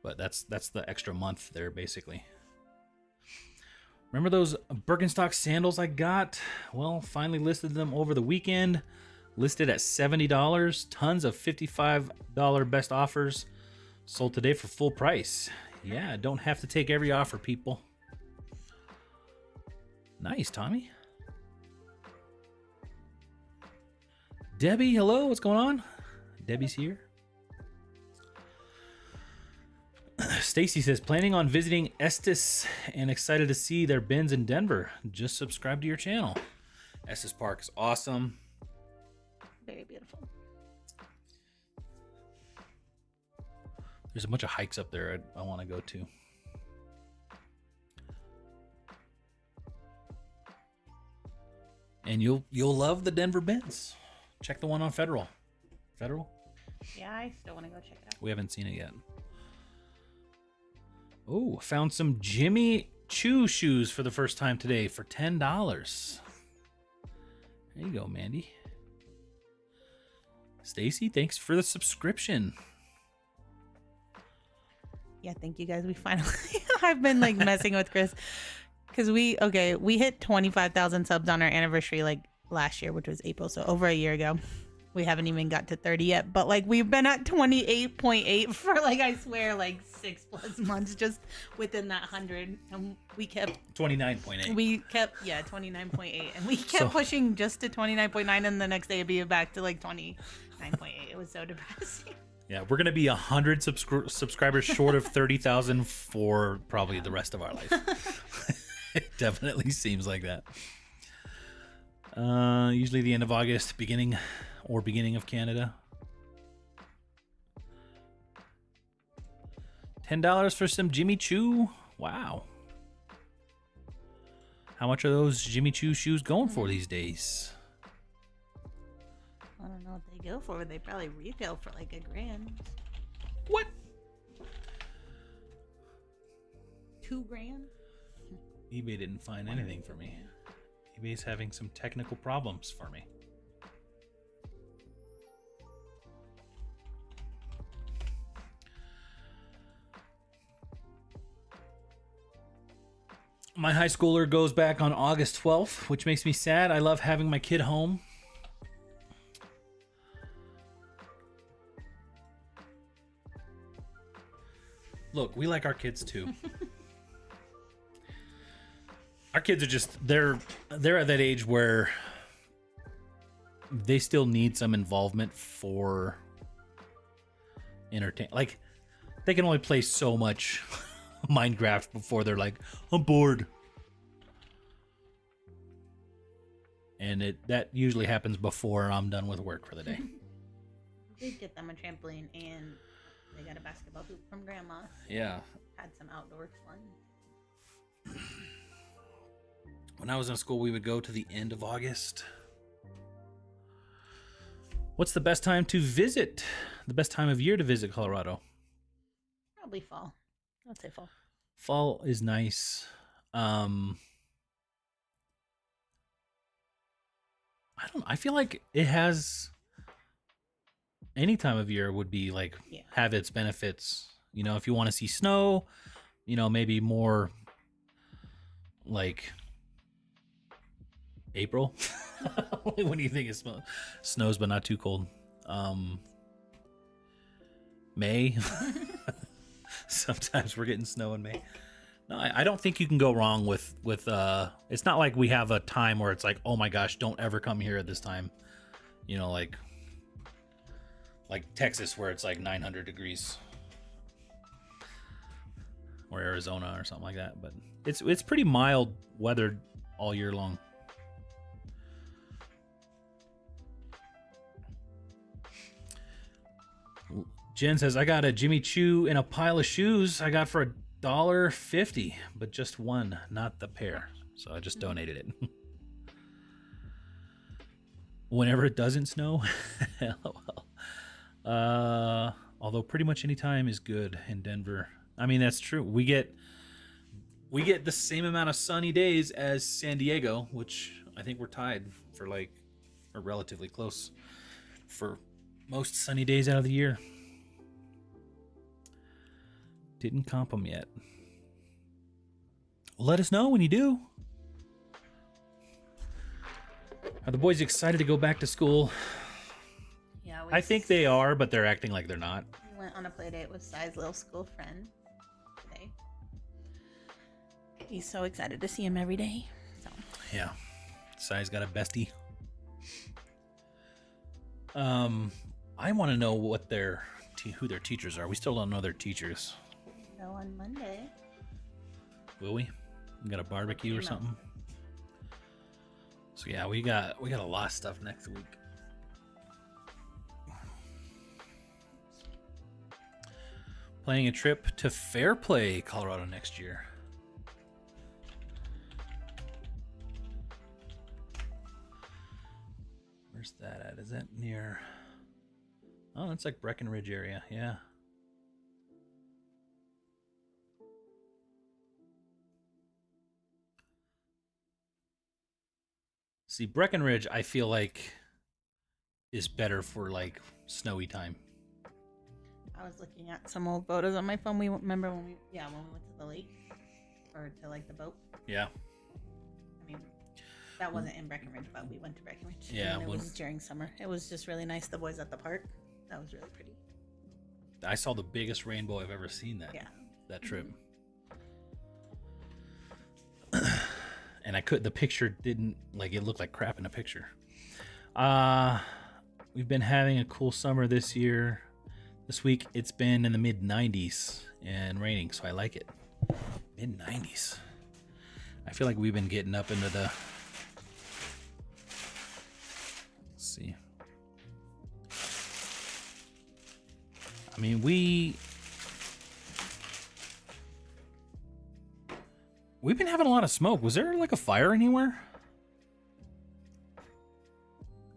but that's the extra month there, basically. Remember those Birkenstock sandals I got? Well, finally listed them over the weekend. Listed at $70. Tons of $55 best offers. Sold today for full price. Yeah, don't have to take every offer, people. Nice, Tommy. Debbie, hello. What's going on? Debbie's here. Stacy says, planning on visiting Estes and excited to see their bins in Denver. Just subscribe to your channel. Estes Park is awesome. Very beautiful. There's a bunch of hikes up there I want to go to. And you'll love the Denver bins. Check the one on Federal. Federal? Yeah, I still want to go check it out. We haven't seen it yet. Oh, found some Jimmy Choo shoes for the first time today for $10. There you go, Mandy. Stacy, thanks for the subscription. Yeah, thank you guys. We finally I've been like messing with Chris because we hit 25,000 subs on our anniversary like last year, which was April, so over a year ago. We haven't even got to 30 yet, but like we've been at 28.8 for like I swear like 6+ months just within that 100, and we kept 29.8. We kept 29.8, and we kept pushing just to 29.9, and the next day it'd be back to like 29.8. It was so depressing. Yeah, we're gonna be 100 subscribers short of 30,000 for probably the rest of our life. It definitely seems like that. Usually the end of August, beginning of Canada. $10 for some Jimmy Choo. Wow. How much are those Jimmy Choo shoes going for these days? I don't know what they go for. They probably retail for like $1,000. What? $2,000? eBay didn't find anything for me. eBay's having some technical problems for me. My high schooler goes back on August 12th, which makes me sad. I love having my kid home. Look, we like our kids too. Our kids are just they're at that age where they still need some involvement for entertain. Like they can only play so much Minecraft before they're like, I'm bored. And that usually happens before I'm done with work for the day. We did get them a trampoline and they got a basketball hoop from Grandma. Yeah. Had some outdoor fun. When I was in school, we would go to the end of August. What's the best time to visit? The best time of year to visit Colorado? Probably fall. I'd say fall. Fall is nice. I feel like it has any time of year would be like have its benefits. You know, if you want to see snow, you know, maybe more like April. When do you think it snows but not too cold? May. Sometimes we're getting snow in May. No, I don't think you can go wrong with it's not like we have a time where it's like, oh my gosh, don't ever come here at this time. You know, like Texas where it's like 900 degrees. Or Arizona or something like that. But it's pretty mild weather all year long. Jen says, I got a Jimmy Choo in a pile of shoes I got for $1.50, but just one, not the pair. So I just donated it. Whenever it doesn't snow, LOL. Although pretty much any time is good in Denver. I mean, that's true. We get the same amount of sunny days as San Diego, which I think we're tied for or relatively close for most sunny days out of the year. Didn't comp them yet. Let us know when you do. Are the boys excited to go back to school? Yeah, I think they are, but they're acting like they're not. We went on a play date with Sai's little school friend today. He's so excited to see him every day. So. Yeah, Sai's got a bestie. I want to know what who their teachers are. We still don't know their teachers. No, on Monday. Will we? We got a barbecue or something? So yeah, we got a lot of stuff next week. Planning a trip to Fairplay, Colorado next year. Where's that at? Is that near? Oh, that's like Breckenridge area. Yeah. See, Breckenridge, I feel like is better for like snowy time. I was looking at some old photos on my phone. We remember when we went to the lake or to like the boat. Yeah. I mean, that wasn't in Breckenridge, but we went to Breckenridge. Yeah, and it was during summer. It was just really nice. The boys at the park. That was really pretty. I saw the biggest rainbow I've ever seen that trip. And the picture didn't, it looked like crap in the picture. We've been having a cool summer this year. This week it's been in the mid 90s and raining, so I like it. Mid 90s. I feel like we've been getting up into the, let's see. I mean, we've been having a lot of smoke. Was there like a fire anywhere?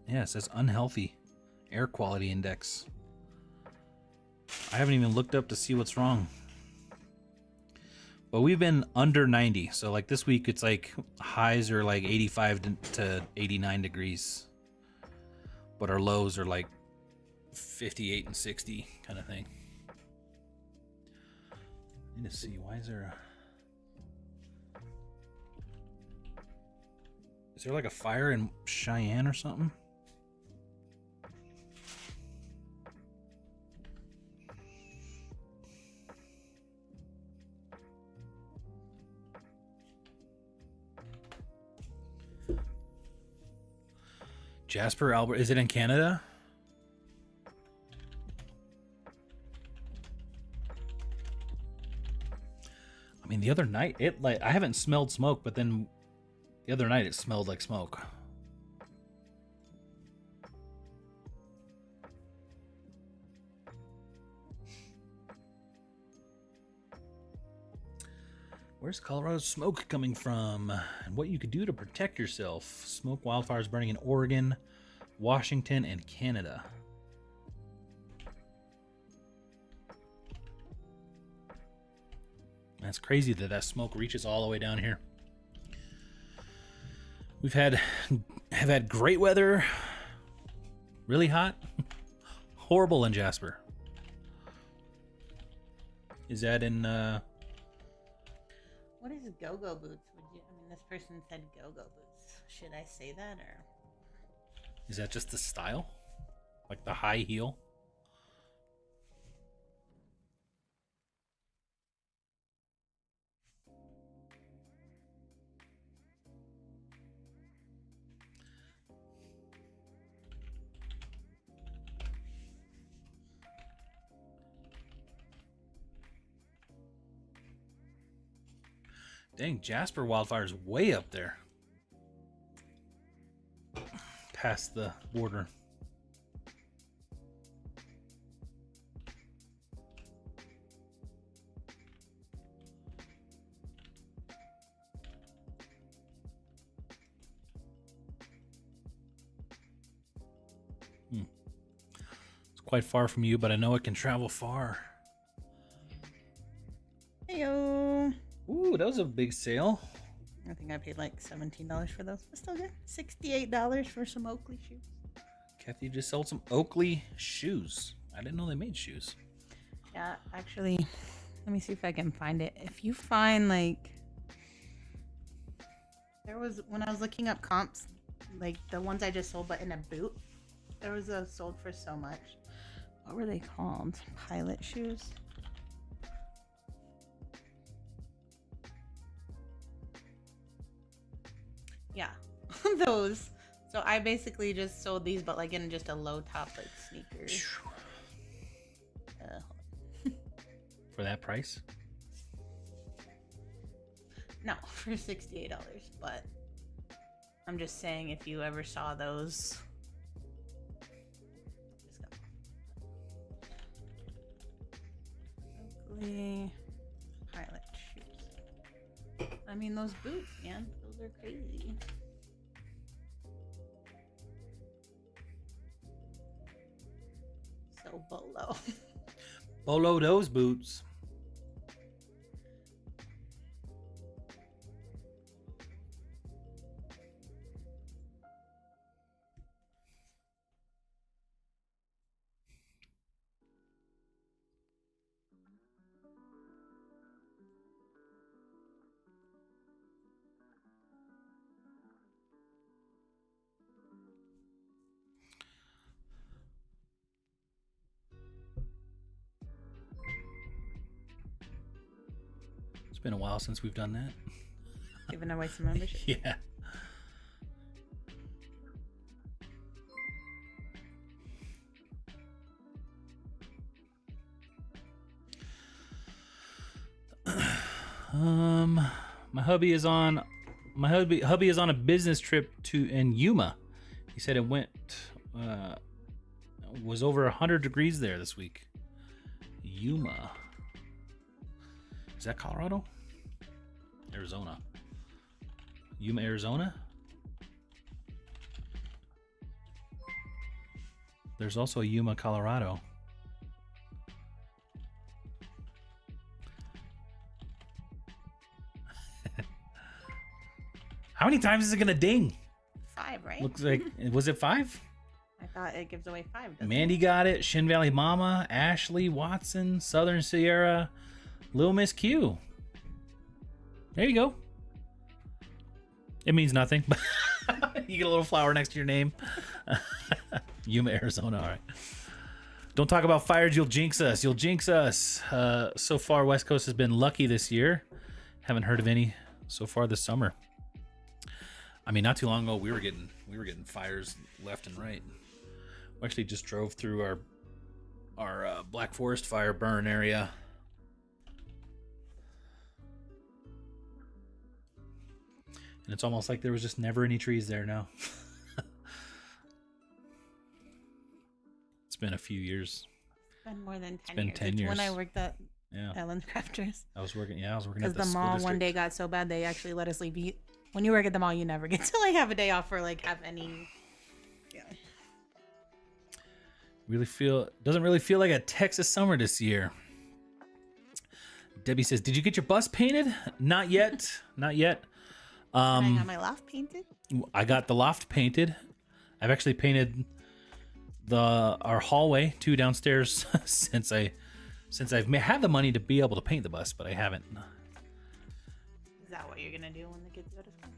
Yeah, it says unhealthy air quality index. I haven't even looked up to see what's wrong. But we've been under 90. So like this week, it's like highs are like 85 to 89 degrees. But our lows are like 58 and 60 kind of thing. I need to see, why is there Is there like a fire in Cheyenne or something? Jasper, Albert, is it in Canada? I mean, the other night, I haven't smelled smoke, but then the other night it smelled like smoke. Where's Colorado's smoke coming from? And what you could do to protect yourself. Smoke wildfires burning in Oregon, Washington, and Canada. That's crazy that that smoke reaches all the way down here. We've have had great weather, really hot, horrible in Jasper. Is that in What is go-go boots? I mean, this person said go-go boots. Should I say that or? Is that just the style? Like the high heel? Dang, Jasper wildfire's way up there. Past the border. It's quite far from you, but I know it can travel far. Heyo. Ooh, that was a big sale. I think I paid like $17 for those, but still good. $68 for some Oakley shoes. Kathy just sold some Oakley shoes. I didn't know they made shoes. Yeah, actually, let me see if I can find it. If you find like, there was, when I was looking up comps, like the ones I just sold, but in a boot, there was a sold for so much. What were they called? Pilot shoes? Yeah, those. So I basically just sold these, but like in just a low top, like sneakers. For that price? No, for $68. But I'm just saying, if you ever saw those, Oakley pilot shoes. I mean, those boots, man, those are crazy. So bolo. Bolo those boots. It's been a while since we've done that. Giving away some membership. Yeah. My hubby is on a business trip in Yuma. He said it was over 100 degrees there this week. Yuma. Is that Colorado? Arizona. Yuma, Arizona? There's also a Yuma, Colorado. How many times is it gonna ding? 5, right? Looks like, was it 5? I thought it gives away 5. Mandy got it. Shin Valley Mama, Ashley Watson, Southern Sierra, Lil Miss Q. There you go. It means nothing. You get a little flower next to your name. Yuma, Arizona. All right. Don't talk about fires. You'll jinx us. You'll jinx us. So far, West Coast has been lucky this year. Haven't heard of any so far this summer. I mean, not too long ago, we were getting fires left and right. We actually just drove through our Black Forest fire burn area. And it's almost like there was just never any trees there now. It's been a few years. It's been more than 10 years. It's been 10 years. When I worked at Ellen's Crafters. I was working at the Because the school mall district. one day got so bad they actually let us leave. When you work at the mall, you never get to like have a day off or like have any. Yeah. Doesn't really feel like a Texas summer this year. Debbie says, "Did you get your bus painted?" Not yet. Not yet. I got my loft painted. I got the loft painted. I've actually painted our hallway 2 downstairs since I've had the money to be able to paint the bus, but I haven't. Is that what you're gonna do when the kids go to school?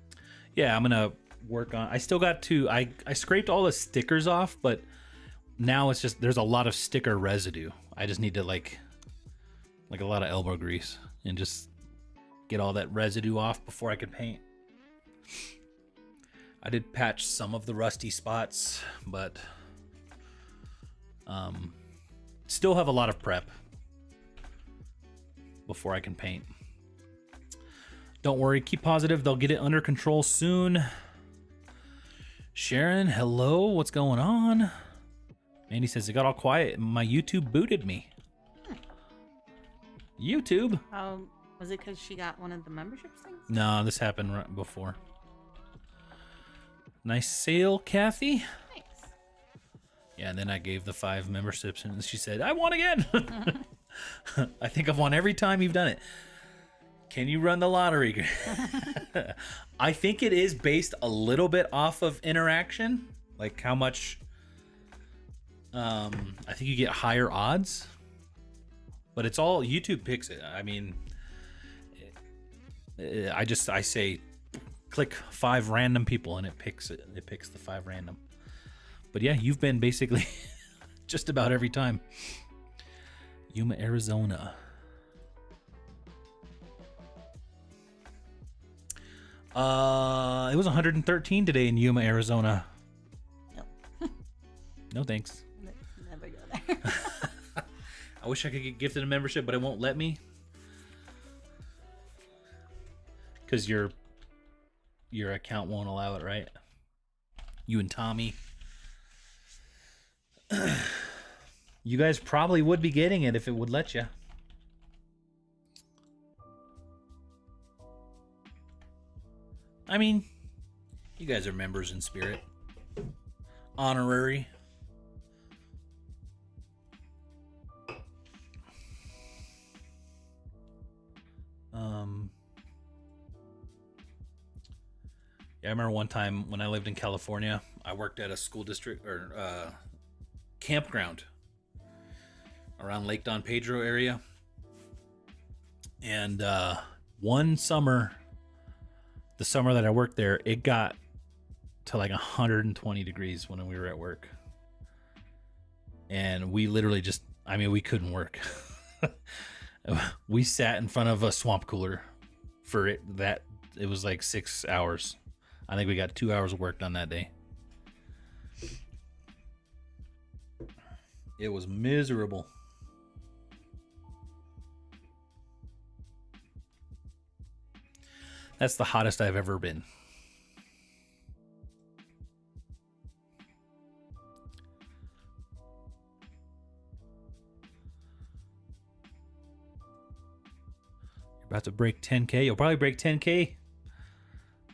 Yeah, I'm gonna work on. I still got to. I scraped all the stickers off, but now it's just there's a lot of sticker residue. I just need to like a lot of elbow grease and just get all that residue off before I can paint. I did patch some of the rusty spots, but still have a lot of prep before I can paint. Don't worry, keep positive. They'll get it under control soon. Sharon, hello, what's going on? Mandy says it got all quiet. My YouTube booted me. YouTube? Was it because she got one of the membership things? No, this happened right before. Nice sale, Kathy. Thanks. Yeah, and then I gave the 5 memberships, and she said, "I won again." I think I've won every time you've done it. Can you run the lottery? I think it is based a little bit off of interaction, like how much. I think you get higher odds, but it's all YouTube picks it. I mean, I say click 5 random people and it picks it. It picks the 5 random. But yeah, you've been basically just about every time. Yuma, Arizona. It was 113 today in Yuma, Arizona. Nope. No thanks. Never go there. I wish I could get gifted a membership, but it won't let me. Because your account won't allow it, right? You and Tommy. You guys probably would be getting it if it would let you. I mean, you guys are members in spirit. Honorary. Yeah, I remember one time when I lived in California, I worked at a school district or campground around Lake Don Pedro area. And one summer, the summer that I worked there, it got to like 120 degrees when we were at work. And we literally we couldn't work. We sat in front of a swamp cooler for it was like 6 hours. I think we got 2 hours of work done that day. It was miserable. That's the hottest I've ever been. You're about to break 10K. You'll probably break 10K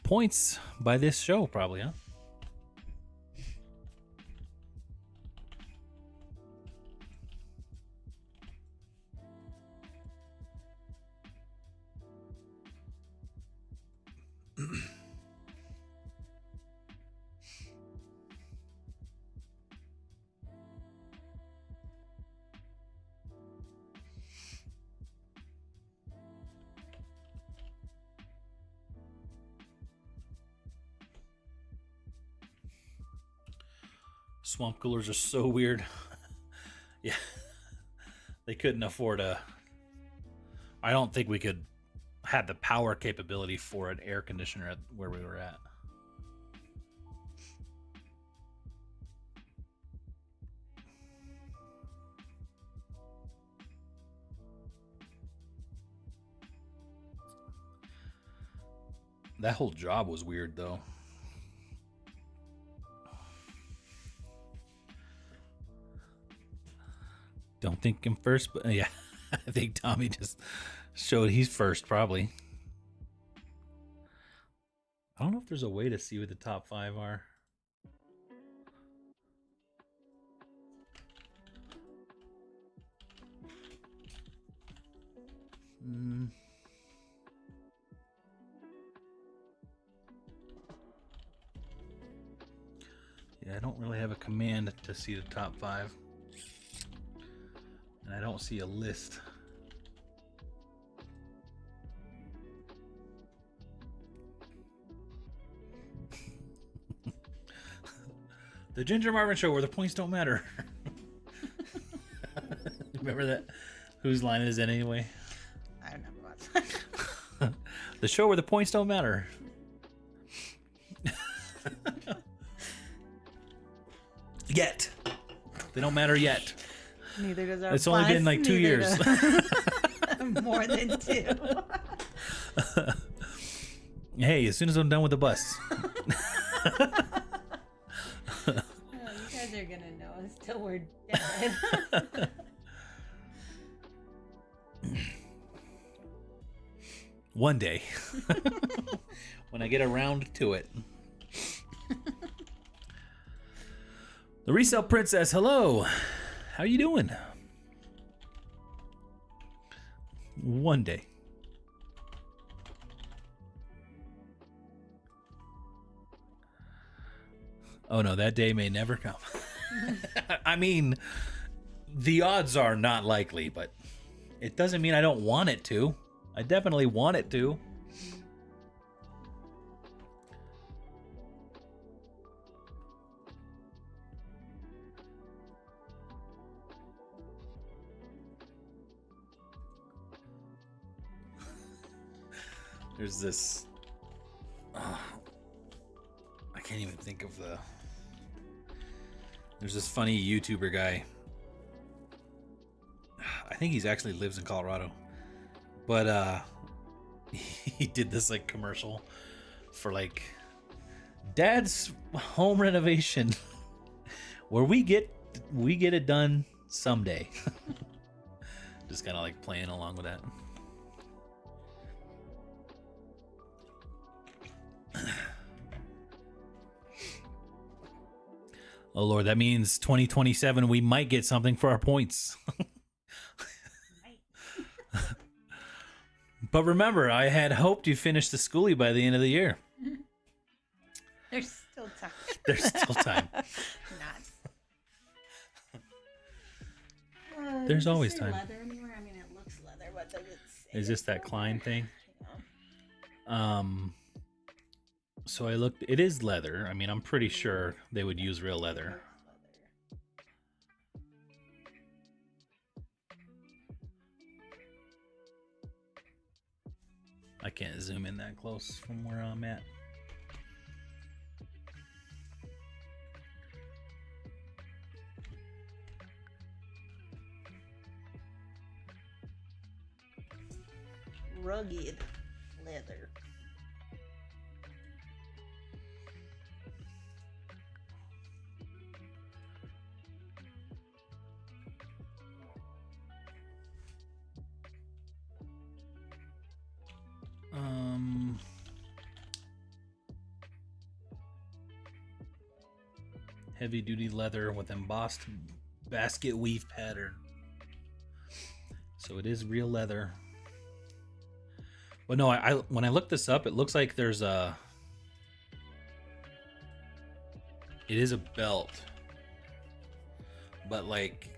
points by this show, probably, huh? Swamp coolers are so weird. Yeah. They couldn't afford I don't think we could have the power capability for an air conditioner at where we were at. That whole job was weird, though. Don't think him first, but yeah, I think Tommy just showed he's first, probably. I don't know if there's a way to see what the top 5 are. Yeah, I don't really have a command to see the top 5. And I don't see a list. The Ginger Marvin Show, where the points don't matter. Remember that? Whose line is it anyway? I don't know about The show where the points don't matter. Yet. They don't matter yet. Neither does our It's only been like 2 years. More than 2. Hey, as soon as I'm done with the bus. You guys are gonna know until we're dead. One day. When I get around to it. The Resale Princess, hello. How you doing? One day. Oh no, that day may never come. I mean, the odds are not likely, but it doesn't mean I don't want it to. I definitely want it to. There's this... I can't even think of the... There's this funny YouTuber guy. I think he's actually lives in Colorado. But he did this like commercial for like Dad's home renovation where we get it done someday. Just kind of like playing along with that. Oh Lord, that means 2027 we might get something for our points. But remember, I had hoped you'd finish the schoolie by the end of the year. There's still time. There's still time. Not. There's always time. Leather anywhere? I mean, it looks leather, but does it say Is this that Klein thing? Yeah. So I looked. It is leather. I mean, I'm pretty sure they would use real leather. I can't zoom in that close from where I'm at. Rugged leather. Heavy duty leather with embossed basket weave pattern. So it is real leather. But no, I when I looked this up, it looks like there's a... It is a belt. But like...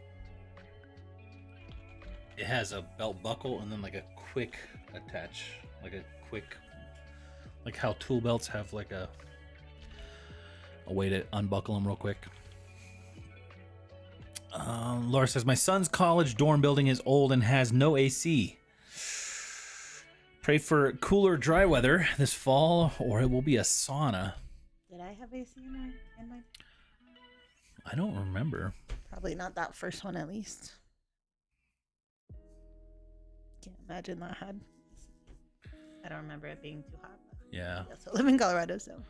It has a belt buckle and then like a quick attach. Like a quick... Like how tool belts have like a way to unbuckle them real quick. Laura says, my son's college dorm building is old and has no AC. Pray for cooler, dry weather this fall, or it will be a sauna. Did I have AC in my? I don't remember. Probably not that first one, at least. Can't imagine that had. I don't remember it being too hot. Yeah. I also live in Colorado, so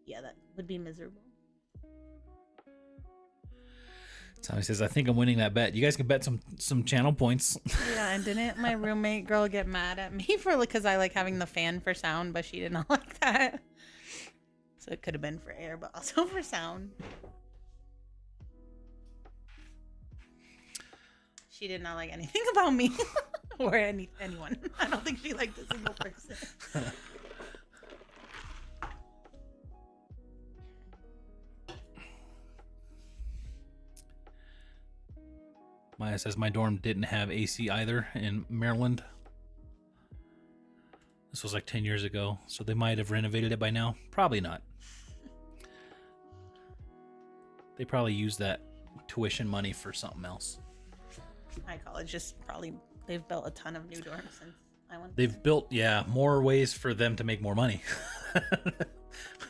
yeah, that would be miserable. Tommy says, I think I'm winning that bet. You guys can bet some channel points. Yeah, and didn't my roommate girl get mad at me for because I like having the fan for sound, but she did not like that. So it could have been for air, but also for sound. She did not like anything about me or anyone. I don't think she liked a single person. Maya says, my dorm didn't have AC either in Maryland. This was like 10 years ago, so they might have renovated it by now. Probably not. They probably used that tuition money for something else. My college just probably, they've built a ton of new dorms since I went They've there. built, more ways for them to make more money.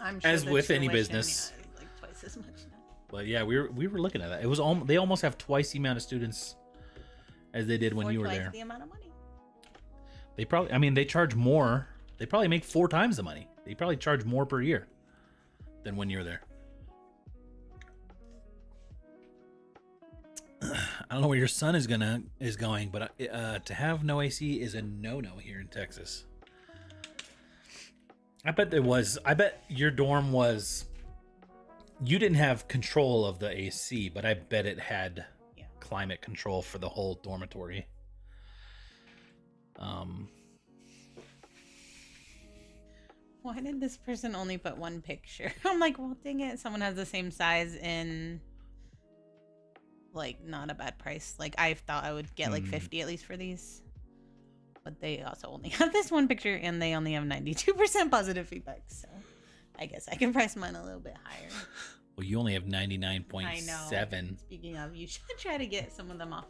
I'm sure As the with any tuition, business. yeah, is like twice as much now. But yeah, we were looking at that. It was they almost have twice the amount of students as they did when you were there. The amount of money. They probably, they charge more. They probably make 4 times the money. They probably charge more per year than when you were there. I don't know where your son is going, but to have no AC is a no-no here in Texas. I bet your dorm was. You didn't have control of the AC, but I bet it had climate control for the whole dormitory. Why did this person only put one picture? I'm like, well, dang it. Someone has the same size in, like, not a bad price. Like, I thought I would get, like, 50 at least for these. But they also only have this one picture, and they only have 92% positive feedback. So I guess I can price mine a little bit higher. Well, you only have 99.7. I know. Speaking of, you should try to get some of them off.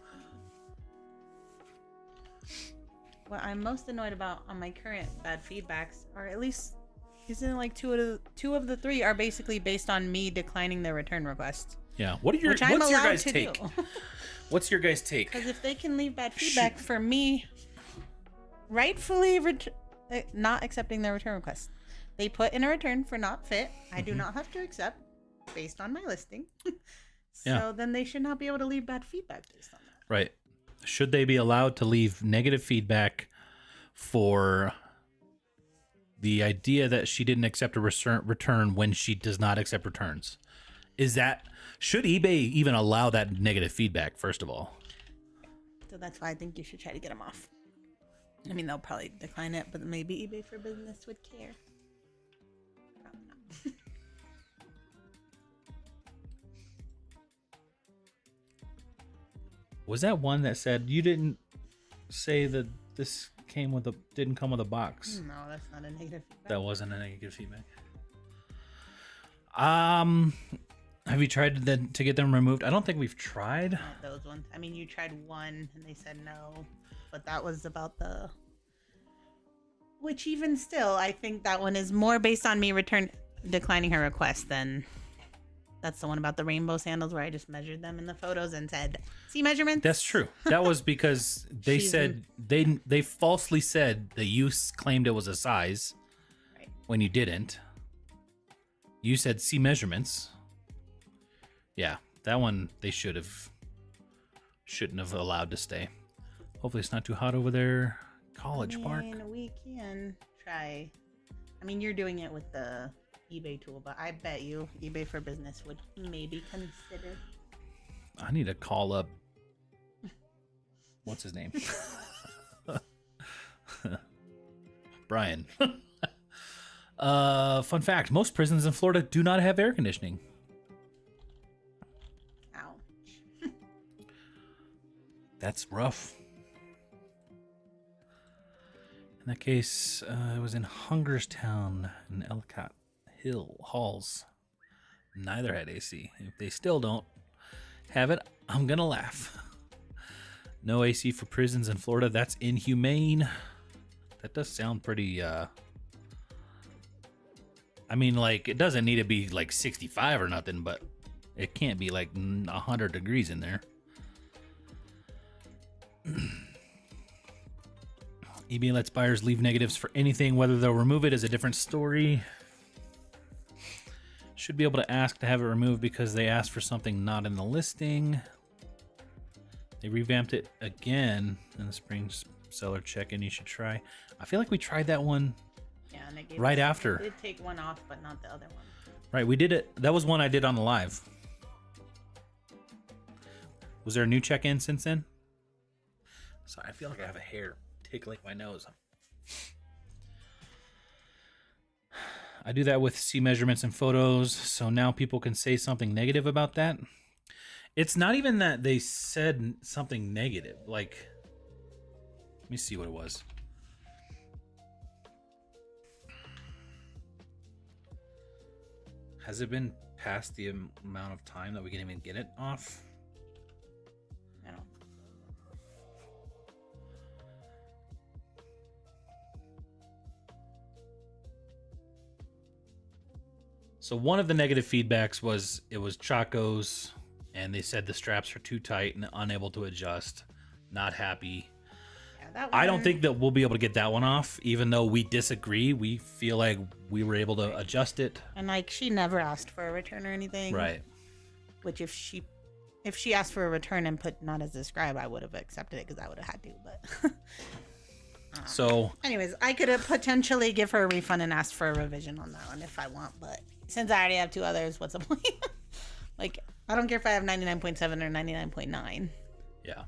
What I'm most annoyed about on my current bad feedbacks, or at least isn't it like two of the 3 are basically based on me declining their return request. Yeah. What's your guys' take? What's your guys' take? Because if they can leave bad feedback for me, rightfully not accepting their return request, they put in a return for not fit. I do not have to accept based on my listing. So then they should not be able to leave bad feedback based on that. Right. Should they be allowed to leave negative feedback for the idea that she didn't accept a return when she does not accept returns? Should eBay even allow that negative feedback, first of all? So that's why I think you should try to get them off. I mean, they'll probably decline it, but maybe eBay for Business would care. Probably not. Was that one that said you didn't say that this didn't come with a box? No, that's not a negative feedback. That wasn't a negative feedback. Have you tried to get them removed? I don't think we've tried. Not those ones. I mean, you tried one and they said no, but that was about which even still, I think that one is more based on me declining her request than. That's the one about the rainbow sandals where I just measured them in the photos and said, see measurements? That's true. That was because they said they falsely said that you claimed it was a size when you didn't. You said see measurements. Yeah, that one they shouldn't have allowed to stay. Hopefully it's not too hot over there. College Park. We can try. I mean, you're doing it with the eBay tool, but I bet you eBay for Business would maybe consider. I need to call up. What's his name? Brian. Fun fact: most prisons in Florida do not have air conditioning. Ouch. That's rough. In that case, it was in Hungerstown and Ellicott Halls. Neither had AC. If they still don't, have it, I'm gonna laugh. No AC for prisons in Florida. That's inhumane. That does sound pretty, I mean, like, it doesn't need to be like 65 or nothing, but it can't be like 100 degrees in there. eBay lets buyers leave negatives for anything. Whether they'll remove it is a different story. Should be able to ask to have it removed because they asked for something not in the listing. They revamped it again in the spring seller check-in. You should try. I feel like we tried that one and it right after. I did take one off, but not the other one. Right, we did it. That was one I did on the live. Was there a new check-in since then? Sorry, I feel like I have a hair tickling my nose. I do that with C measurements and photos, so now people can say something negative about that. It's not even that they said something negative. Like, let me see what it was. Has it been past the amount of time that we can even get it off? No. So one of the negative feedbacks was it was Chaco's, and they said the straps are too tight and unable to adjust. Not happy. Yeah, that one, I don't think that we'll be able to get that one off, even though we disagree. We feel like we were able to adjust it. And like she never asked for a return or anything. Right. Which if she asked for a return and put not as described, I would have accepted it because I would have had to. But so, anyways, I could have potentially give her a refund and asked for a revision on that one if I want. But since I already have two others, what's the point? Like, I don't care if I have 99.7 or 99.9. Yeah.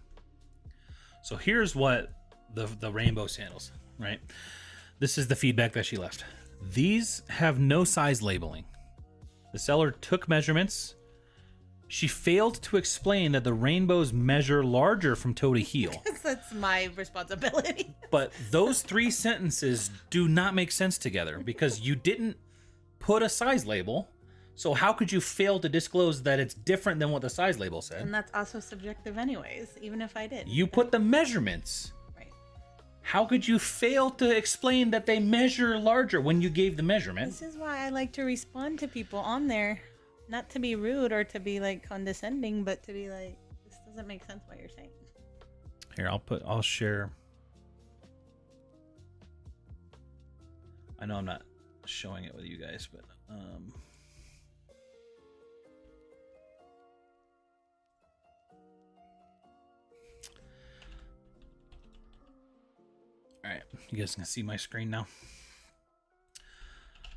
So here's what the rainbow sandals, right? This is the feedback that she left. These have no size labeling. The seller took measurements. She failed to explain that the rainbows measure larger from toe to heel. That's my responsibility. But those three sentences do not make sense together because you didn't put a size label. So how could you fail to disclose that it's different than what the size label said? And that's also subjective anyways, even if I did. You put the measurements. Right. How could you fail to explain that they measure larger when you gave the measurement? This is why I like to respond to people on there. Not to be rude or to be like condescending, but to be like, this doesn't make sense what you're saying. Here, I'll share. I know I'm not showing it with you guys, but all right, you guys can see my screen now.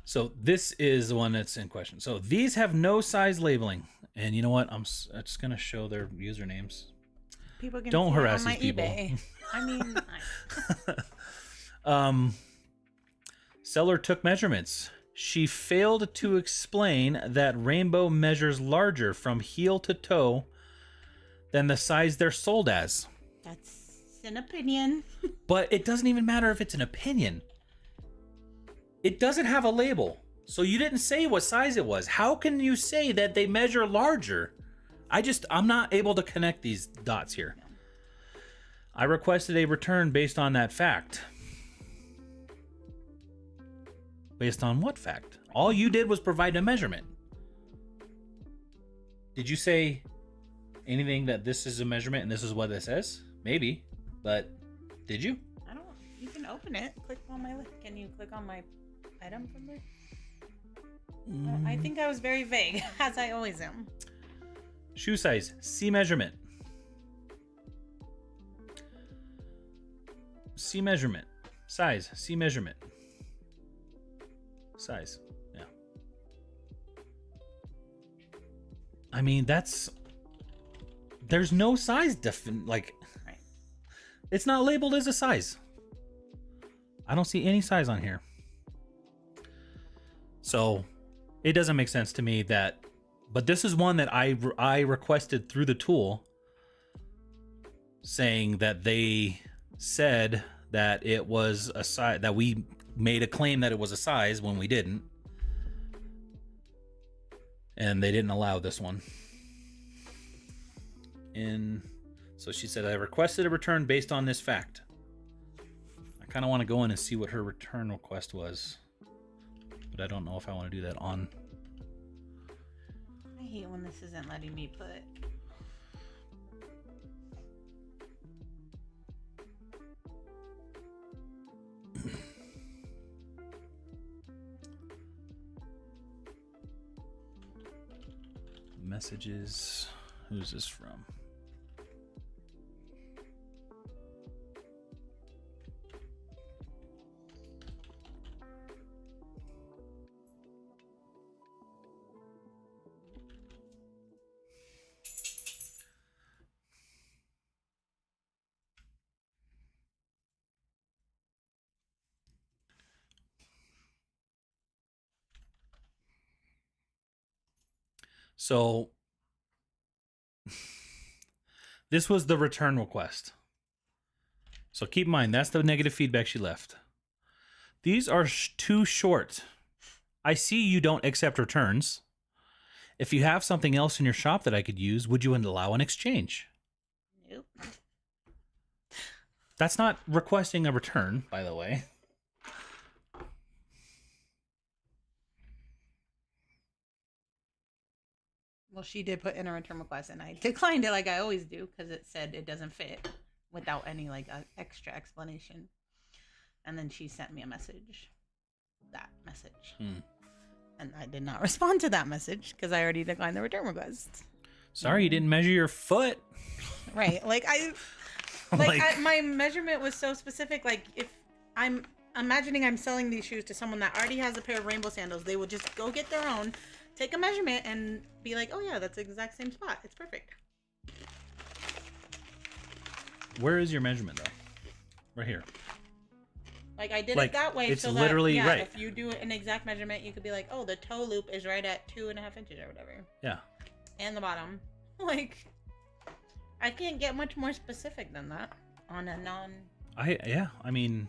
So this is the one that's in question. So these have no size labeling, and you know what? I'm just gonna show their usernames. People can Don't see it harass on my these people. eBay. I mean, Seller took measurements. She failed to explain that rainbow measures larger from heel to toe than the size they're sold as. that's an opinion. But it doesn't even matter if it's an opinion. It doesn't have a label. So you didn't say what size it was. How can you say that they measure larger? I'm not able to connect these dots here. I requested a return based on that fact. Based on what fact? All you did was provide a measurement. Did you say anything that this is a measurement and this is what it says? Maybe, but did you? I don't. You can open it. Click on my list. Can you click on my item from there? I think I was very vague, as I always am. Shoe size, C measurement. C measurement. Size, C measurement. Size, yeah. I mean, there's no size right. It's not labeled as a size. I don't see any size on here. So it doesn't make sense to me but this is one that I requested through the tool, saying that they said that it was a size, that we made a claim that it was a size when we didn't, and they didn't allow this one. So she said, I requested a return based on this fact. I kind of want to go in and see what her return request was, but I don't know if I want to do that on. I hate when this isn't letting me put. Messages. Who's this from? So this was the return request. So keep in mind, that's the negative feedback she left. These are too short. I see you don't accept returns. If you have something else in your shop that I could use, would you allow an exchange? Nope. That's not requesting a return, by the way. Well, she did put in a return request, and I declined it like I always do because it said it doesn't fit without any like extra explanation. And then she sent me a message. That message. And I did not respond to that message because I already declined the return request. Sorry, you didn't measure your foot. Right. Like my measurement was so specific. Like if I'm imagining I'm selling these shoes to someone that already has a pair of rainbow sandals, they would just go get their own, take a measurement, and be like, oh yeah, that's the exact same spot. It's perfect. Where is your measurement though? Right here. Like I did it that way. It's so literally that, right. If you do an exact measurement, you could be like, oh, the toe loop is right at 2.5 inches or whatever. Yeah. And the bottom. Like, I can't get much more specific than that on a non. I mean.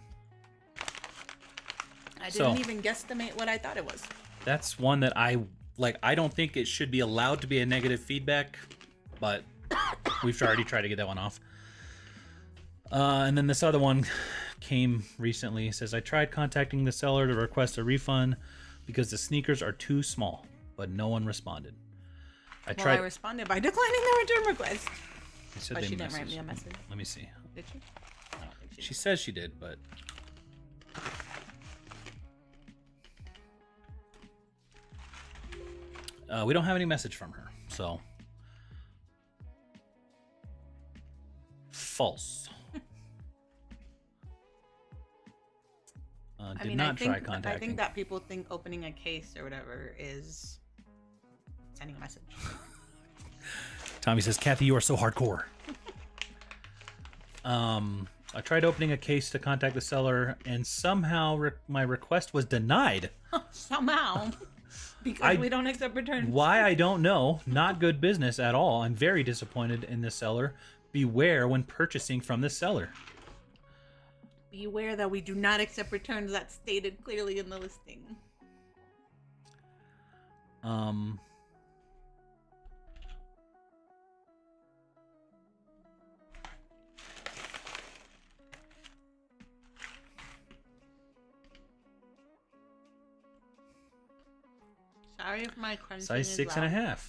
I didn't even guesstimate what I thought it was. That's one that I don't think it should be allowed to be a negative feedback, but we've already tried to get that one off. And then this other one came recently. It says, I tried contacting the seller to request a refund because the sneakers are too small, but no one responded. I responded by declining the return request. But she didn't write me a message. Let me see. Did she? I don't think she says she did, but... we don't have any message from her, so... False. I think that people think opening a case or whatever is sending a message. Tommy says, Kathy, you are so hardcore. I tried opening a case to contact the seller, and somehow my request was denied. Somehow. Because we don't accept returns. Why, I don't know. Not good business at all. I'm very disappointed in the seller. Beware when purchasing from the seller. Beware that we do not accept returns. That's stated clearly in the listing. Sorry if my crunching size is 6.5.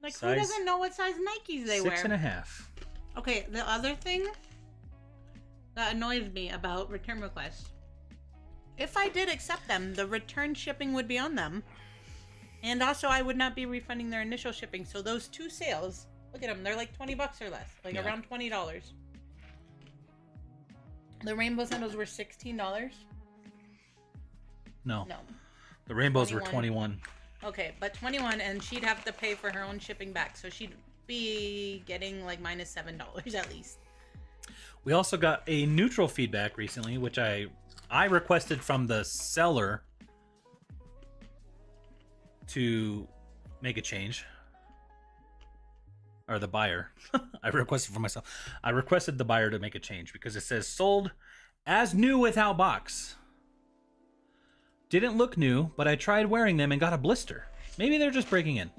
Like, who doesn't know what size Nikes they wear? 6.5. Okay, the other thing that annoys me about return requests, if I did accept them, the return shipping would be on them. And also, I would not be refunding their initial shipping. So those two sales, look at them, they're like $20 or less, like around $20. The rainbow sandals were $16. No. The rainbows 21. were 21. Okay, but 21, and she'd have to pay for her own shipping back, so she'd be getting like minus $7 at least. We also got a neutral feedback recently, which I requested from the seller to make a change. Or the buyer. I requested for myself. I requested the buyer to make a change because it says sold as new without box. Didn't look new, but I tried wearing them and got a blister. Maybe they're just breaking in.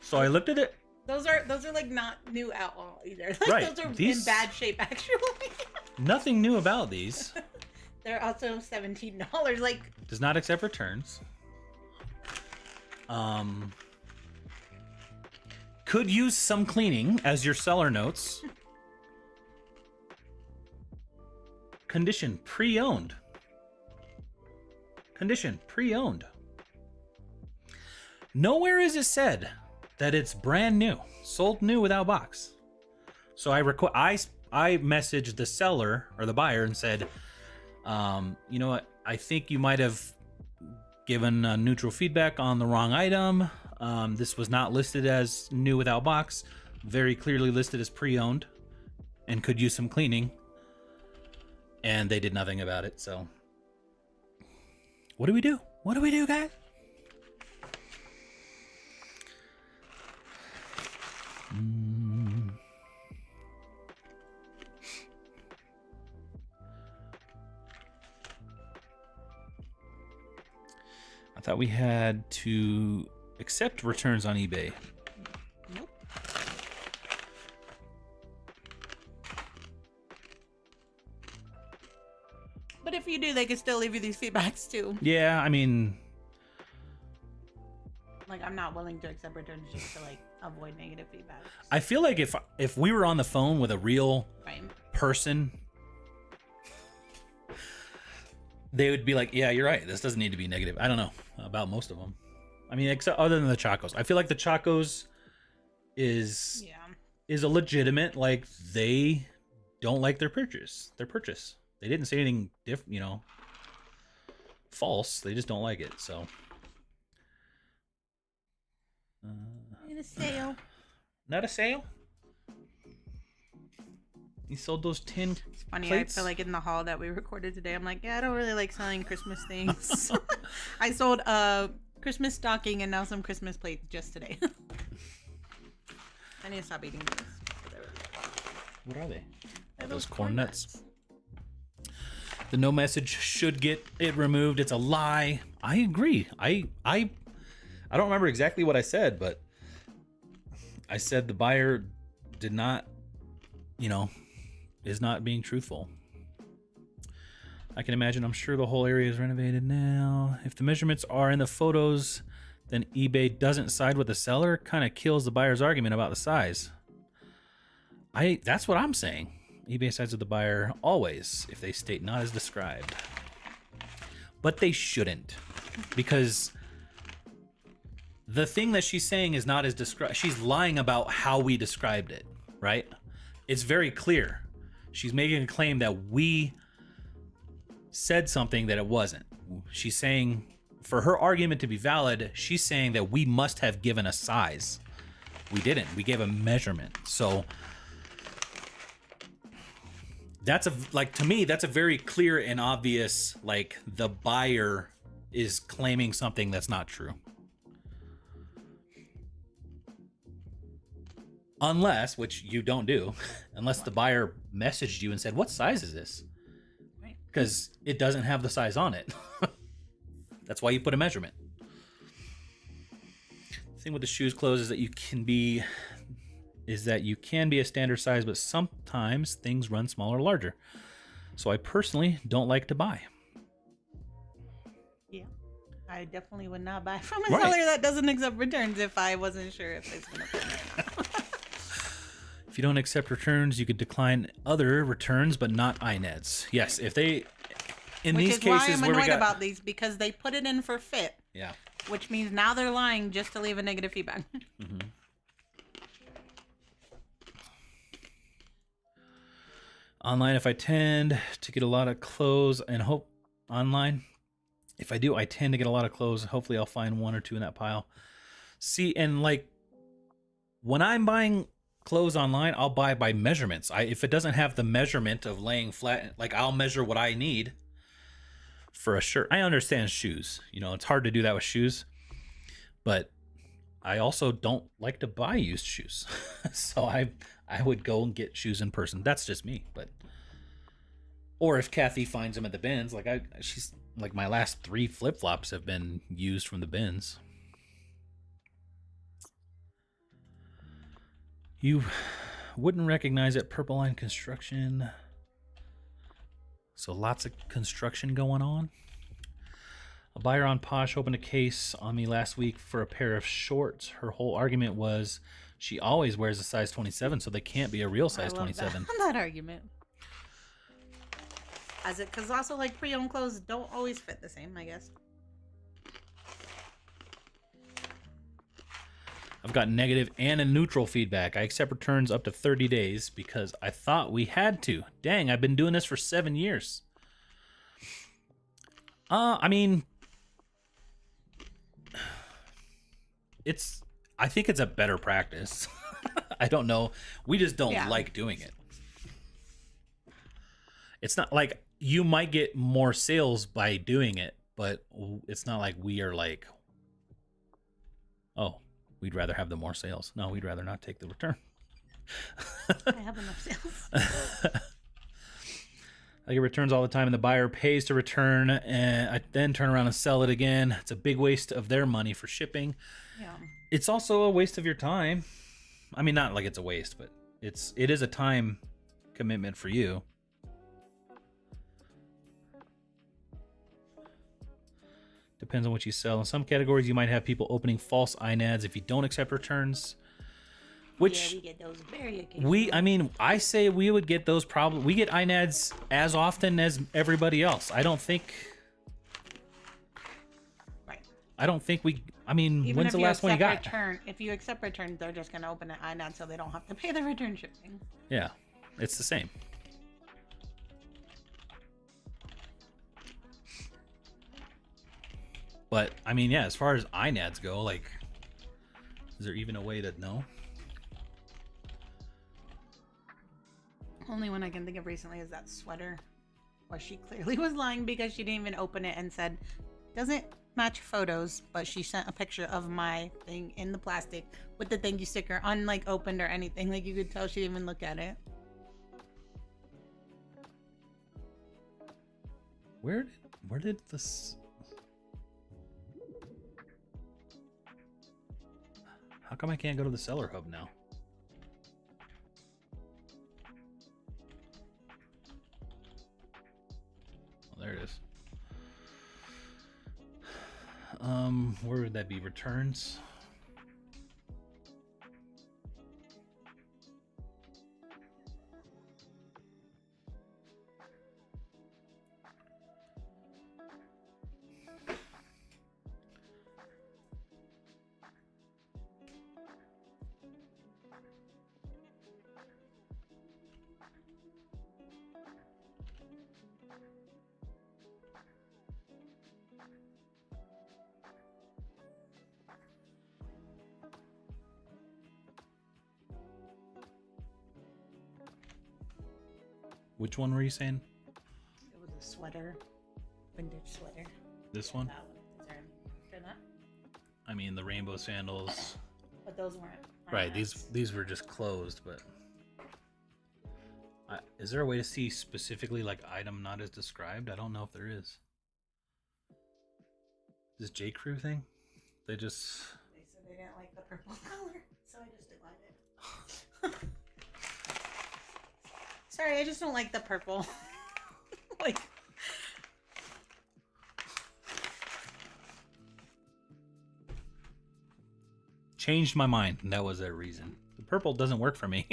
So I looked at it. Those are like not new at all either. Like, Right. Those are These- in bad shape actually. Nothing new about these. They're also $17. Like, Does not accept returns. Could use some cleaning as your seller notes. Condition pre-owned. Condition pre-owned. Nowhere is it said that it's brand new, sold new without box. So I messaged the seller or the buyer and said, you know what? I think you might have given neutral feedback on the wrong item. This was not listed as new without box, very clearly listed as pre-owned and could use some cleaning. And they did nothing about it. So what do we do? What do we do, guys? I thought we had to accept returns on eBay. nope. But if you do, they can still leave you these feedbacks too. Yeah, I mean, Like, I'm not willing to accept returns just to like avoid negative feedback. I feel like if we were on the phone with a real Right. person, they would be like, yeah, you're right, this doesn't need to be negative. I don't know about most of them. I mean, except other than the Chacos. I feel like the Chacos is a legitimate, like, they don't like their purchase. They didn't say anything different, false. They just don't like it. So In a sale. not a sale. You sold those tin It's funny. plates? I feel like in the hall that we recorded today, I'm like, yeah, I don't really like selling Christmas things. I sold a Christmas stocking and now some Christmas plates just today. I need to stop eating these. What are they? They're Those corn nuts. The no message should get it removed. It's a lie. I agree. I don't remember exactly what I said, but I said the buyer did not, is not being truthful. I can imagine. I'm sure the whole area is renovated now. If the measurements are in the photos, then eBay doesn't side with the seller. Kind of kills the buyer's argument about the size. That's what I'm saying. eBay sides with the buyer always if they state not as described. But they shouldn't, because the thing that she's saying is not as described. She's lying about how we described it, right? It's very clear. She's making a claim that we said something that it wasn't. She's saying, for her argument to be valid, she's saying that we must have given a size. We didn't. We gave a measurement. So to me, that's a very clear and obvious, like, the buyer is claiming something that's not true. Unless, which you don't do, unless the buyer messaged you and said, what size is this? Because it doesn't have the size on it. That's why you put a measurement. The thing with the shoes clothes is that you can be a standard size, but sometimes things run smaller or larger. So I personally don't like to buy. Yeah. I definitely would not buy from a seller that doesn't accept returns if I wasn't sure if it's going to fit or not. If you don't accept returns, you could decline other returns, but not INEDs. Yes, if they, in these cases why I'm where annoyed we got about these, because they put it in for fit. Yeah. Which means now they're lying just to leave a negative feedback. Mm-hmm. Online, if I tend to get a lot of clothes and hope online, if I do, I tend to get a lot of clothes. Hopefully I'll find one or two in that pile. See, and like when I'm buying clothes online, I'll buy by measurements. If it doesn't have the measurement of laying flat, like, I'll measure what I need for a shirt. I understand shoes. It's hard to do that with shoes, but I also don't like to buy used shoes. So I would go and get shoes in person. That's just me. Or if Kathy finds them at the bins, she's like, my last 3 flip-flops have been used from the bins. You wouldn't recognize it. Purple line construction. So lots of construction going on. A buyer on Posh opened a case on me last week for a pair of shorts. Her whole argument was she always wears a size 27, so they can't be a real size 27. That argument. As it, because also like pre-owned clothes don't always fit the same, I guess. I've got negative and a neutral feedback. I accept returns up to 30 days because I thought we had to. Dang, I've been doing this for 7 years. I mean, I think it's a better practice. I don't know. We just don't like doing it. It's not like you might get more sales by doing it, but it's not like we are like, oh, we'd rather have the more sales. No, we'd rather not take the return. I have enough sales. I get returns all the time, and the buyer pays to return, and I then turn around and sell it again. It's a big waste of their money for shipping. Yeah. It's also a waste of your time. I mean, not like it's a waste, but it is a time commitment for you. Depends on what you sell. In some categories, you might have people opening false INADs if you don't accept returns. Which we get those very occasionally. I say we would get those we get INADs as often as everybody else. I don't think Even when's the last one you got? If you accept return, they're just going to open an INAD so they don't have to pay the return shipping. Yeah, it's the same. But, I mean, yeah, as far as INADs go, like, is there even a way to know? Only one I can think of recently is that sweater where she clearly was lying because she didn't even open it and said, doesn't match photos, but she sent a picture of my thing in the plastic with the thank you sticker unlike opened or anything. Like, you could tell she didn't even look at it. Where did this... How come I can't go to the seller hub now? Oh, there it is. Where would that be? Returns? Which one were you saying? It was a sweater. Vintage sweater. This one? That one. Turn that. I mean, the rainbow sandals. But those weren't. Right, these were just closed, but... is there a way to see specifically, like, item not as described? I don't know if there is. This J. Crew thing? They said they didn't like the purple color, so I just declined it. Sorry, I just don't like the purple. Like... Changed my mind, and that was their reason. The purple doesn't work for me.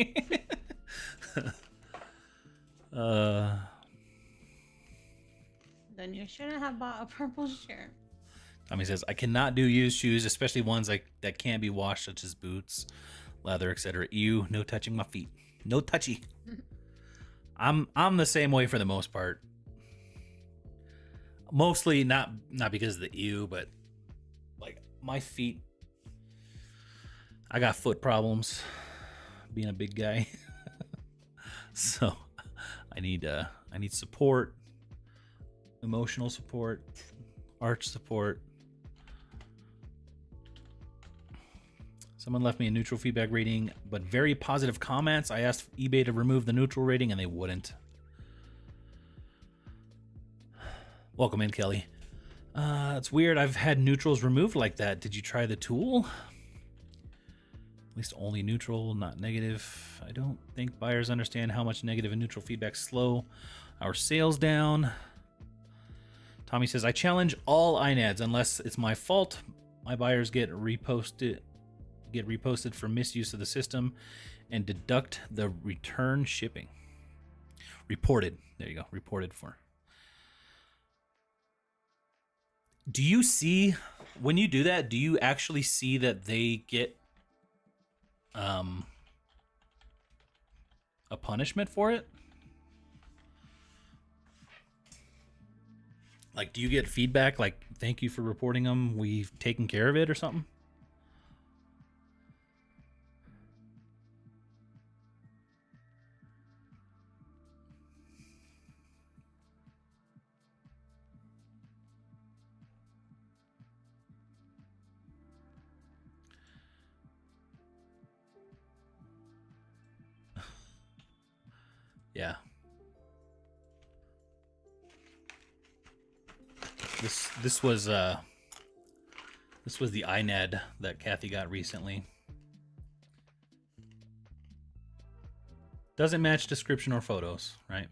Then you shouldn't have bought a purple shirt. Tommy says, I cannot do used shoes, especially ones that can't be washed, such as boots, leather, etc. Ew, no touching my feet. No touchy. I'm the same way for the most part. Mostly not because of the ew, but like my feet. I got foot problems being a big guy. So I need support, emotional support, arch support. Someone left me a neutral feedback rating, but very positive comments. I asked eBay to remove the neutral rating, and they wouldn't. Welcome in, Kelly. It's weird. I've had neutrals removed like that. Did you try the tool? At least only neutral, not negative. I don't think buyers understand how much negative and neutral feedback slow our sales down. Tommy says, I challenge all INADs unless it's my fault. My buyers get reposted for misuse of the system and deduct the return shipping. Reported. There you go. Reported for. Do you see, when you do that, do you actually see that they get a punishment for it? Like, do you get feedback like, thank you for reporting them, we've taken care of it, or something? Yeah. This was the INAD that Kathy got recently. Doesn't match description or photos, right?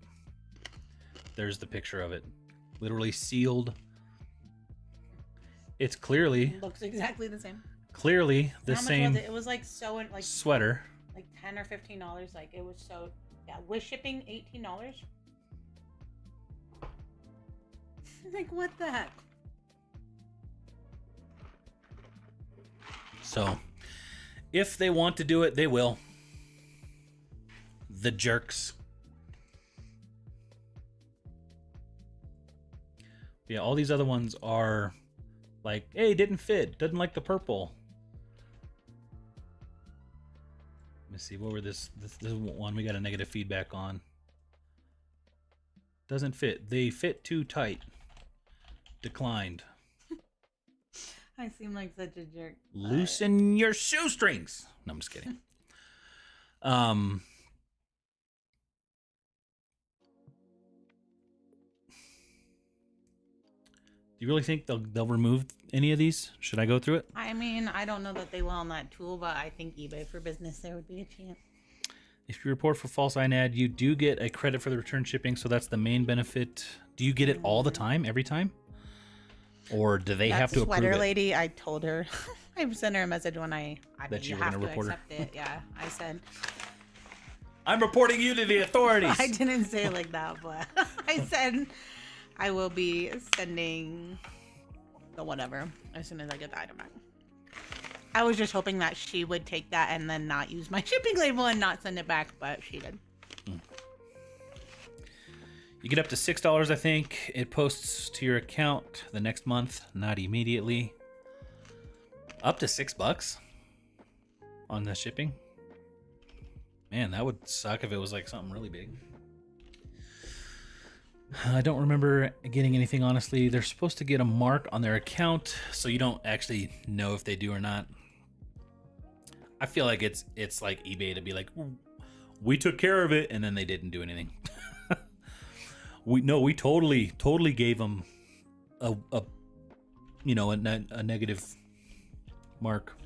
There's the picture of it. Literally sealed. It's clearly Looks exactly the same. Clearly the How much same was it? It was like so like sweater. like $10 or $15. Like it was so with shipping $18. Like what the heck? So if they want to do it, they will. The jerks. Yeah, all these other ones are like, hey, didn't fit, doesn't like the purple. Let me see, what were this is one we got a negative feedback on. Doesn't fit. They fit too tight. Declined. I seem like such a jerk. Loosen your shoestrings. No, I'm just kidding. Do you really think they'll remove any of these? Should I go through it? I mean, I don't know that they will on that tool, but I think eBay for Business there would be a chance. If you report for false INAD, you do get a credit for the return shipping, so that's the main benefit. Do you get it all the time, every time? Or do they have to approve it? Sweater lady, I told her. I sent her a message when I that you you were have going to to report her? accept it. Yeah, I said. I'm reporting you to the authorities. I didn't say it like that, but I said I will be sending the whatever as soon as I get the item back. I was just hoping that she would take that and then not use my shipping label and not send it back, but she did. You get up to $6, I think. It posts to your account the next month, not immediately. Up to $6 on the shipping. Man, that would suck if it was like something really big. I don't remember getting anything, honestly. They're supposed to get a mark on their account, so you don't actually know if they do or not. I feel like it's like eBay to be like, we took care of it, and then they didn't do anything. we totally gave them a negative mark.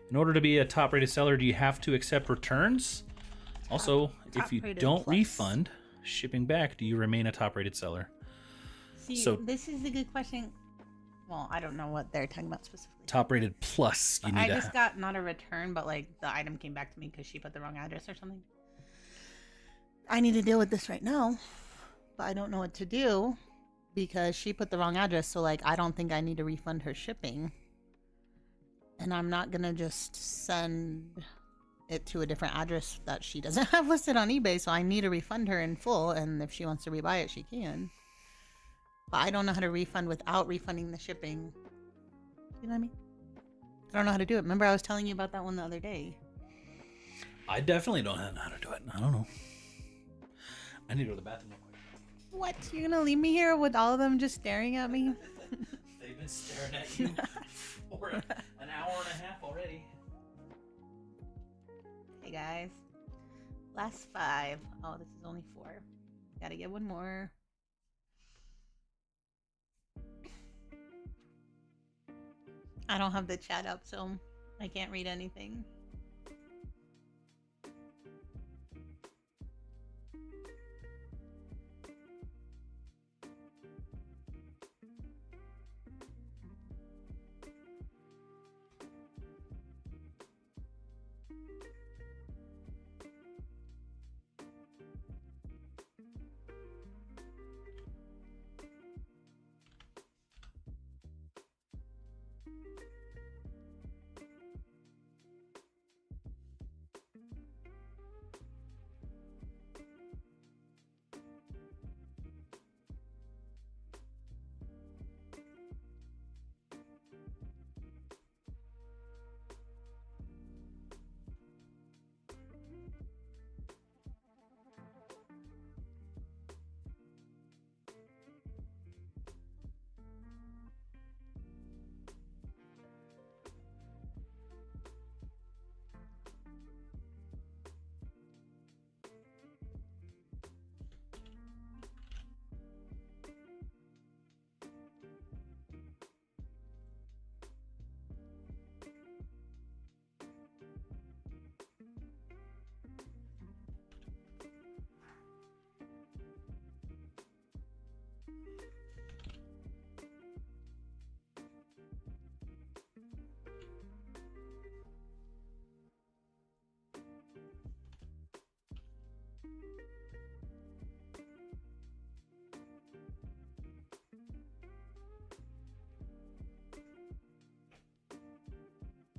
In order to be a top-rated seller, do you have to accept returns? Also, if you don't refund shipping back, do you remain a top-rated seller? See, so this is a good question. Well, I don't know what they're talking about specifically. Top-rated plus. I just got not a return, but like the item came back to me because she put the wrong address or something. I need to deal with this right now, but I don't know what to do because she put the wrong address. So like, I don't think I need to refund her shipping. And I'm not going to just send it to a different address that she doesn't have listed on eBay. So I need to refund her in full. And if she wants to rebuy it, she can. But I don't know how to refund without refunding the shipping. You know what I mean? I don't know how to do it. Remember I was telling you about that one the other day. I definitely don't know how to do it. I don't know. I need to go to the bathroom real quick. What? You're going to leave me here with all of them just staring at me? They've been staring at you for an hour and a half already. Hey guys. Last 5. Oh, this is only 4. Gotta get one more. I don't have the chat up, so I can't read anything.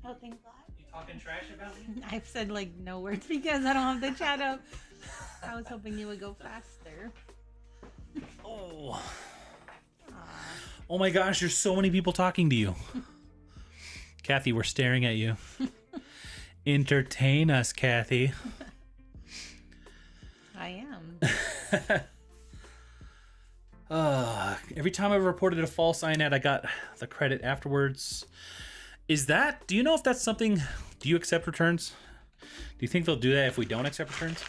Oh, thank God. You talking trash about me? I've said like no words because I don't have the chat up. I was hoping you would go faster. Oh. Oh my gosh, there's so many people talking to you. Kathy, we're staring at you. Entertain us, Kathy. I am. Every time I reported a false sign ad, I got the credit afterwards. Do you know if that's something, do you accept returns? Do you think they'll do that if we don't accept returns?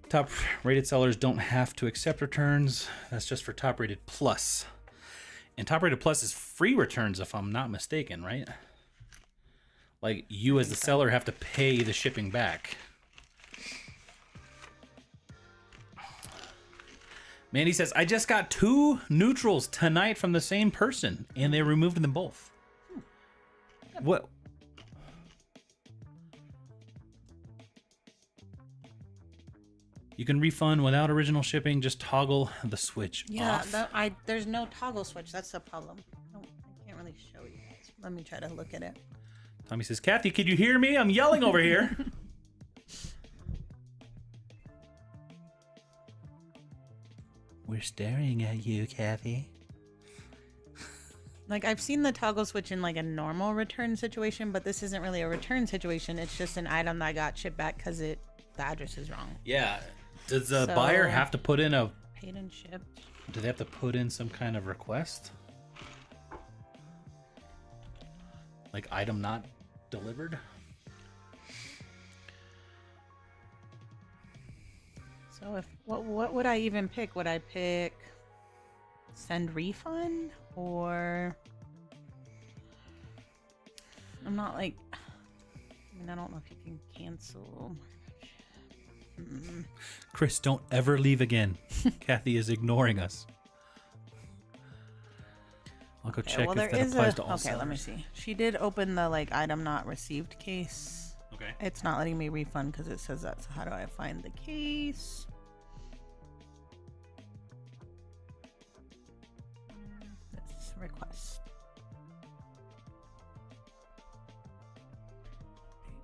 Top rated sellers don't have to accept returns. That's just for top rated plus. And top rated plus is free returns if I'm not mistaken, right? Like you as the seller have to pay the shipping back. Mandy says, I just got 2 neutrals tonight from the same person and they removed them both. What? You can refund without original shipping. Just toggle the switch off. There's no toggle switch. That's the problem. I can't really show you guys. Let me try to look at it. Tommy says, Kathy, could you hear me? I'm yelling over here. We're staring at you, Kathy. Like, I've seen the toggle switch in like a normal return situation, but this isn't really a return situation. It's just an item that got shipped back because the address is wrong. Yeah. Does the buyer have to put in a... Paid and shipped. Do they have to put in some kind of request? Like item not delivered? So what would I even pick? Would I pick send refund or I'm not like I don't know if you can cancel. Chris, don't ever leave again. Kathy is ignoring us. I'll go check if that applies to all sellers. Okay, let me see. She did open the like item not received case. Okay. It's not letting me refund because it says that. So how do I find the case? This request.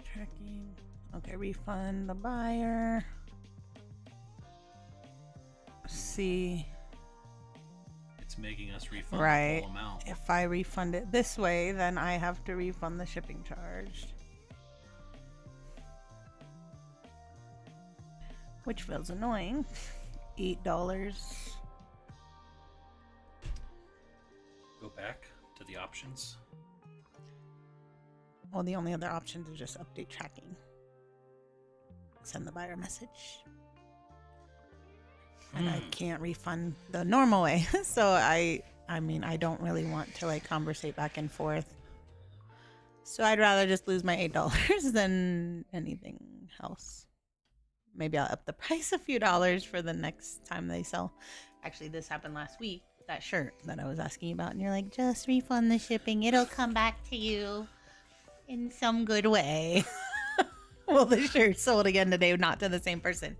Tracking. Okay, refund the buyer. See. It's making us refund the full amount. If I refund it this way, then I have to refund the shipping charge. Which feels annoying. $8. Go back to the options. Well, the only other option is just update tracking. Send the buyer a message. And I can't refund the normal way. So I mean, I don't really want to like conversate back and forth. So I'd rather just lose my $8 than anything else. Maybe I'll up the price a few dollars for the next time they sell. Actually, this happened last week. That shirt that I was asking about, and you're like, just refund the shipping. It'll come back to you in some good way. Well, the shirt sold again today, not to the same person.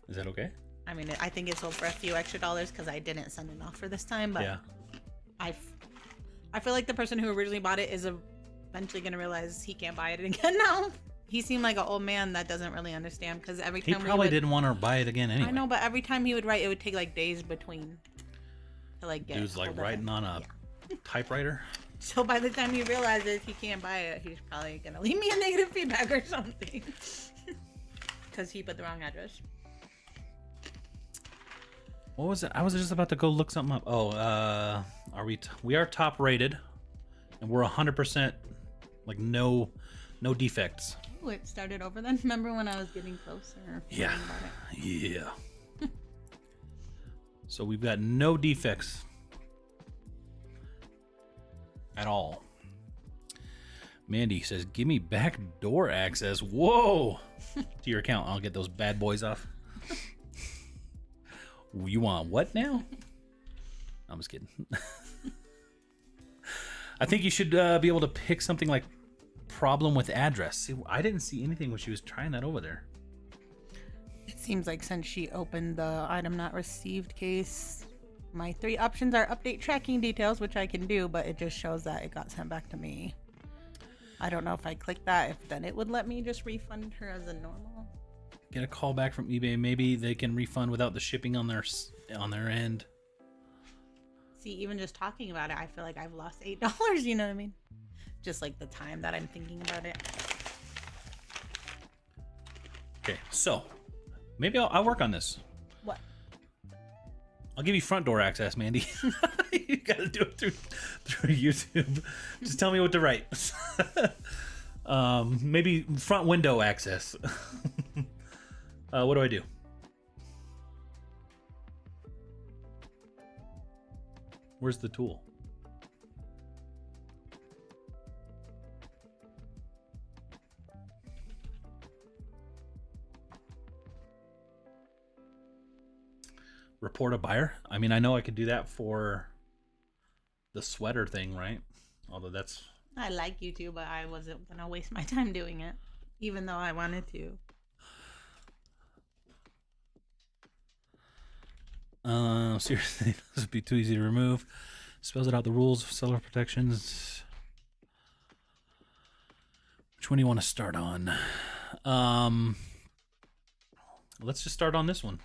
Is that okay? I mean, I think it sold for a few extra dollars because I didn't send an offer this time. But yeah, I feel like the person who originally bought it is eventually going to realize he can't buy it again now. He seemed like an old man that doesn't really understand because every time he probably didn't want to buy it again anyway. I know, but every time he would write, it would take like days between to like get. Dude's like writing on a typewriter. So by the time he realizes he can't buy it, he's probably gonna leave me a negative feedback or something because he put the wrong address. What was it? I was just about to go look something up. Oh, we are top rated, and we're 100% like no defects. Oh, it started over then. Remember when I was getting closer? Yeah. Yeah. So we've got no defects at all. Mandy says, "Give me backdoor access." Whoa! To your account, I'll get those bad boys off. You want what now? I'm just kidding. I think you should be able to pick something like problem with address. See, I didn't see anything when she was trying that over there. It seems like since she opened the item not received case, my 3 options are update tracking details, which I can do, but it just shows that it got sent back to me. I don't know if I click that, if then it would let me just refund her as a normal. Get a call back from eBay. Maybe they can refund without the shipping on their end. See, even just talking about it, I feel like I've lost $8. You know what I mean? Just like the time that I'm thinking about it. Okay, so maybe I'll work on this. What? I'll give you front door access, Mandy. You gotta do it through YouTube. Just tell me what to write. Maybe front window access. What do I do? Where's the tool? Report a buyer? I mean, I know I could do that for the sweater thing, right? Although that's... I like you too, but I wasn't going to waste my time doing it, even though I wanted to. Seriously, this would be too easy to remove. Spells it out the rules of seller protections. Which one do you want to start on? Let's just start on this one.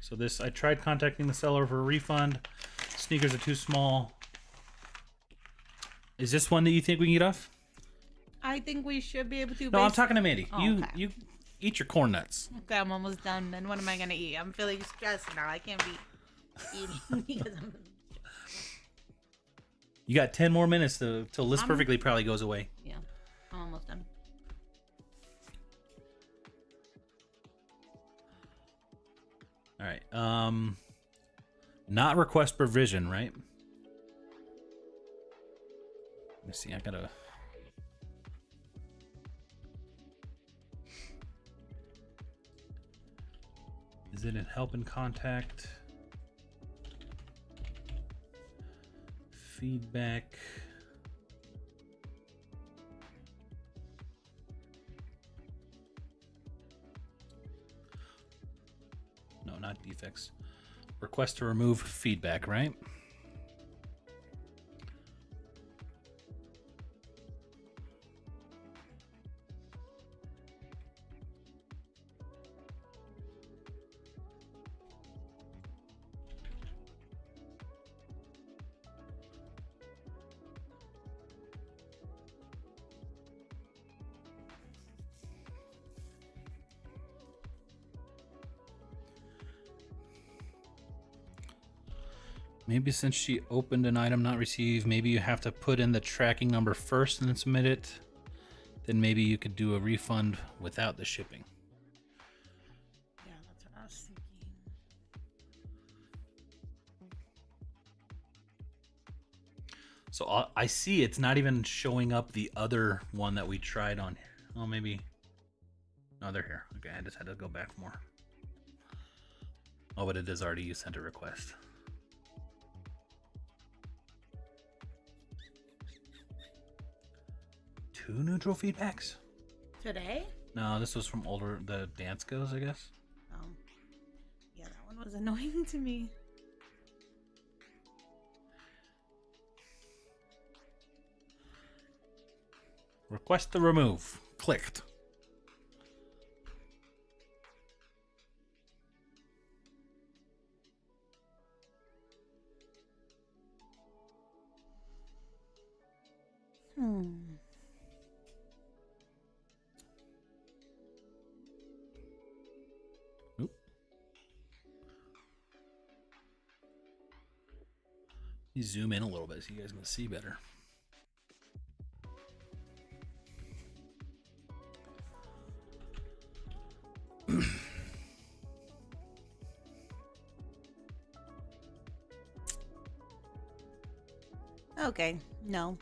So this, I tried contacting the seller for a refund. Sneakers are too small. Is this one that you think we can get off? I think we should be able to. No, I'm talking to Mandy. Oh, you okay. you eat your corn nuts. Okay, I'm almost done. Then what am I gonna eat? I'm feeling stressed now. I can't be eating because I'm. You got 10 more minutes till List Perfectly probably goes away. Yeah, I'm almost done. All right. Not request provision, right? Let me see. I gotta. Is it in help and contact? Feedback. No, not defects. Request to remove feedback, right? Maybe since she opened an item not received, maybe you have to put in the tracking number first and then submit it. Then maybe you could do a refund without the shipping. Yeah, that's what I was thinking. So I see it's not even showing up the other one that we tried on. Oh, maybe. No, they're here. Okay, I just had to go back more. Oh, but it is already you sent a request. Two neutral feedbacks? Today? No, this was from the dance goes, I guess. Oh. Yeah, that one was annoying to me. Request to remove. Clicked. Oop. You zoom in a little bit so you guys can see better. Okay, no.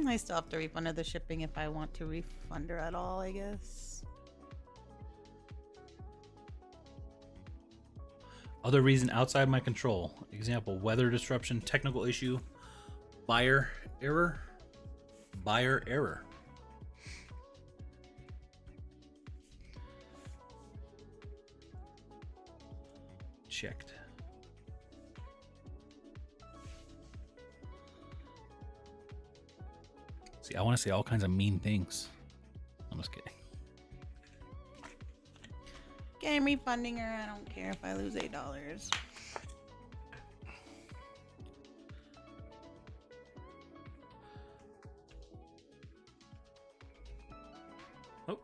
I still have to refund her the shipping if I want to refund her at all, I guess. Other reason outside my control. Example, weather disruption, technical issue, buyer error. Buyer error. Checked. See, I want to say all kinds of mean things. I'm just kidding. Okay, I'm refunding her. I don't care if I lose $8. Oh,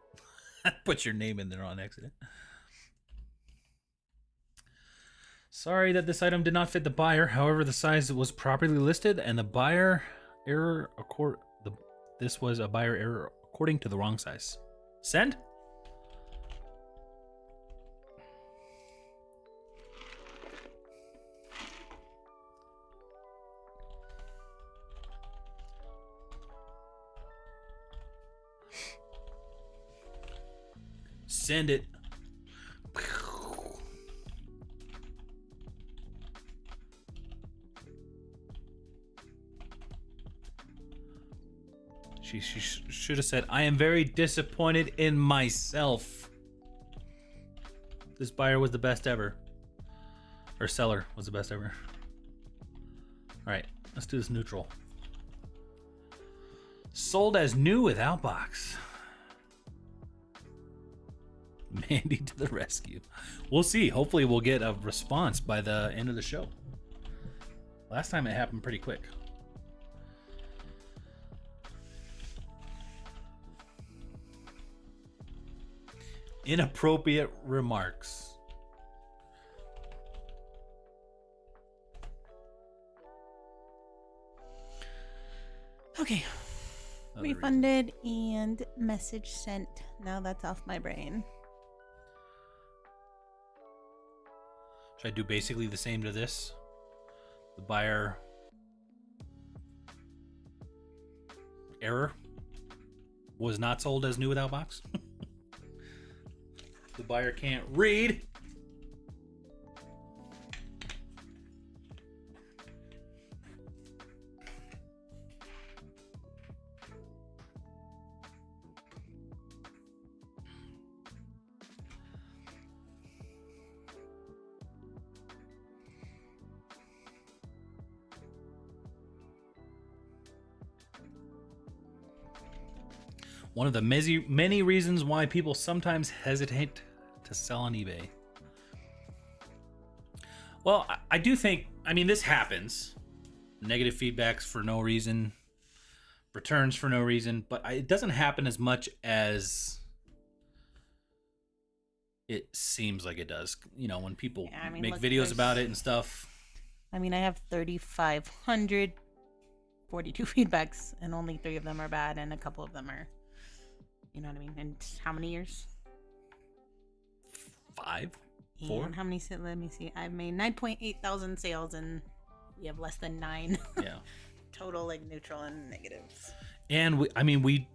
put your name in there on accident. Sorry that this item did not fit the buyer. However, the size was properly listed, and the buyer error this was a buyer error according to the wrong size. Send. Send it. She should have said, I am very disappointed in myself. This buyer was the best ever. Or seller was the best ever. Alright, let's do this neutral. Sold as new without box. Mandy to the rescue. We'll see. Hopefully we'll get a response by the end of the show. Last time it happened pretty quick. Inappropriate remarks. Okay. Refunded and message sent. Now that's off my brain. Should I do basically the same to this? The buyer error was not sold as new without box. The buyer can't read. One of the many reasons why people sometimes hesitate to sell on eBay. Well, I do think, this happens. Negative feedbacks for no reason, returns for no reason, but it doesn't happen as much as it seems like it does. When people make videos about it and stuff. I have 3,542 feedbacks, and only 3 of them are bad, and a couple of them are, And how many years? 5? 4? And how many? Let me see. I've made 9.8 thousand sales, and we have less than 9. Yeah. total like neutral and negatives. And we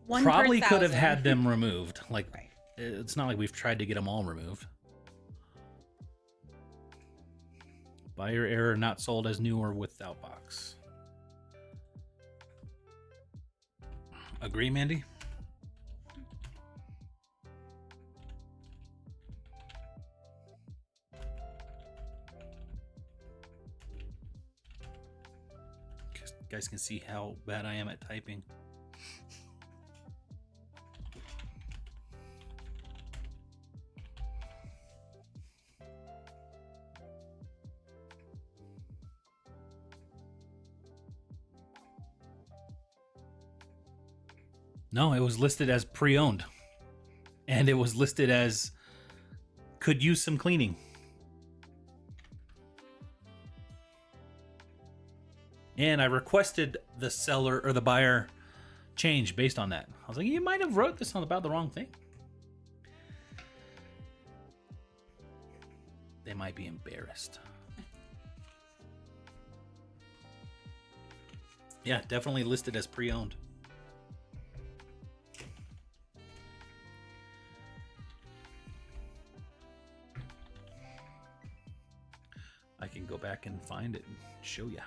One per probably could have 1,000. had them removed. Like, Right. it's not like we've tried to get them all removed. Buyer error, not sold as new or without box. Agree, Mandy? You guys can see how bad I am at typing. No, it was listed as pre-owned. And it was listed as could use some cleaning. And I requested the seller or the buyer change based on that. I was like, you might have wrote this on about the wrong thing. They might be embarrassed. Yeah, definitely listed as pre-owned. I can go back and find it and show you.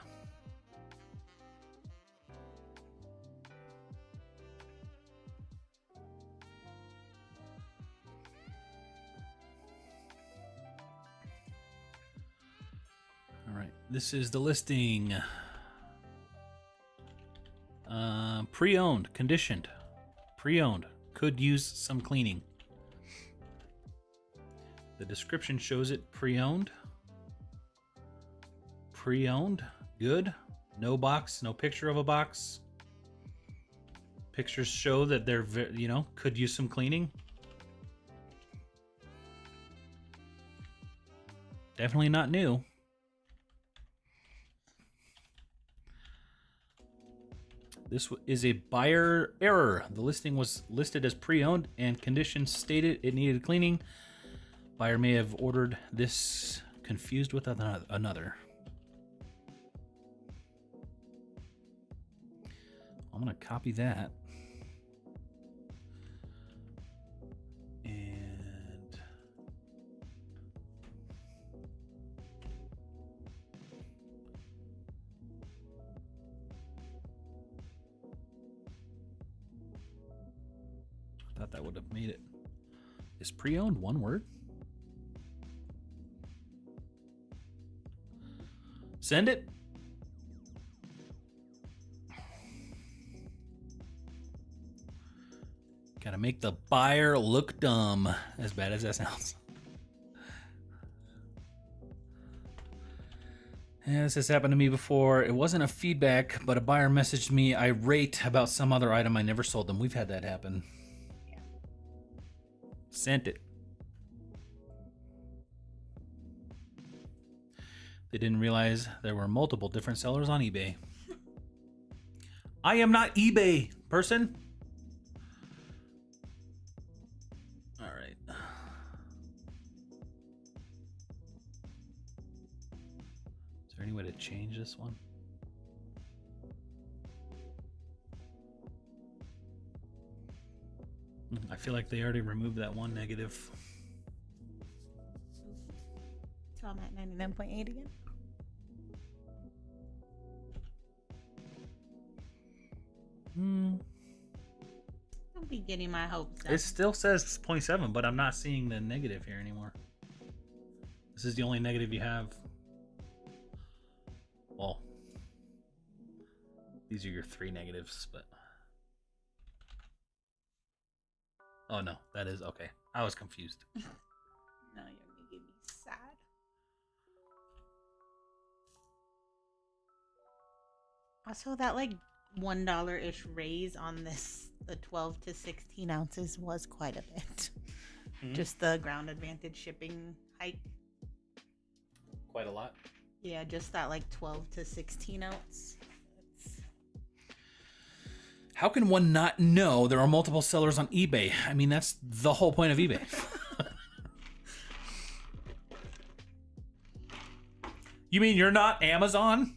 All right, this is the listing. Pre-owned, conditioned. Pre-owned, could use some cleaning. The description shows it pre-owned. Pre-owned, good. No box, no picture of a box. Pictures show that they're, could use some cleaning. Definitely not new. This is a buyer error. The listing was listed as pre-owned and conditions stated it needed cleaning. Buyer may have ordered this confused with another. I'm going to copy that. And I thought that would have made it. Is pre-owned one word? Send it. Gotta make the buyer look dumb, as bad as that sounds. Yeah, this has happened to me before. It wasn't a feedback, but a buyer messaged me irate about some other item I never sold them. We've had that happen. Yeah. Sent it. They didn't realize there were multiple different sellers on eBay. I am not eBay, person. All right. Is there any way to change this one? I feel like they already removed that one negative. So I'm at 99.8 again. Don't be getting my hopes up. It still says 0.7, but I'm not seeing the negative here anymore. This is the only negative you have. Well, these are your 3 negatives, but... Oh no, that is okay. I was confused. No, you're making me sad. Also, that like $1-ish raise on this, the 12 to 16 ounces was quite a bit. Mm-hmm. Just the ground advantage shipping hike. Quite a lot. Yeah, just that like 12 to 16 ounce. How can one not know there are multiple sellers on eBay? I mean, that's the whole point of eBay. You mean you're not Amazon?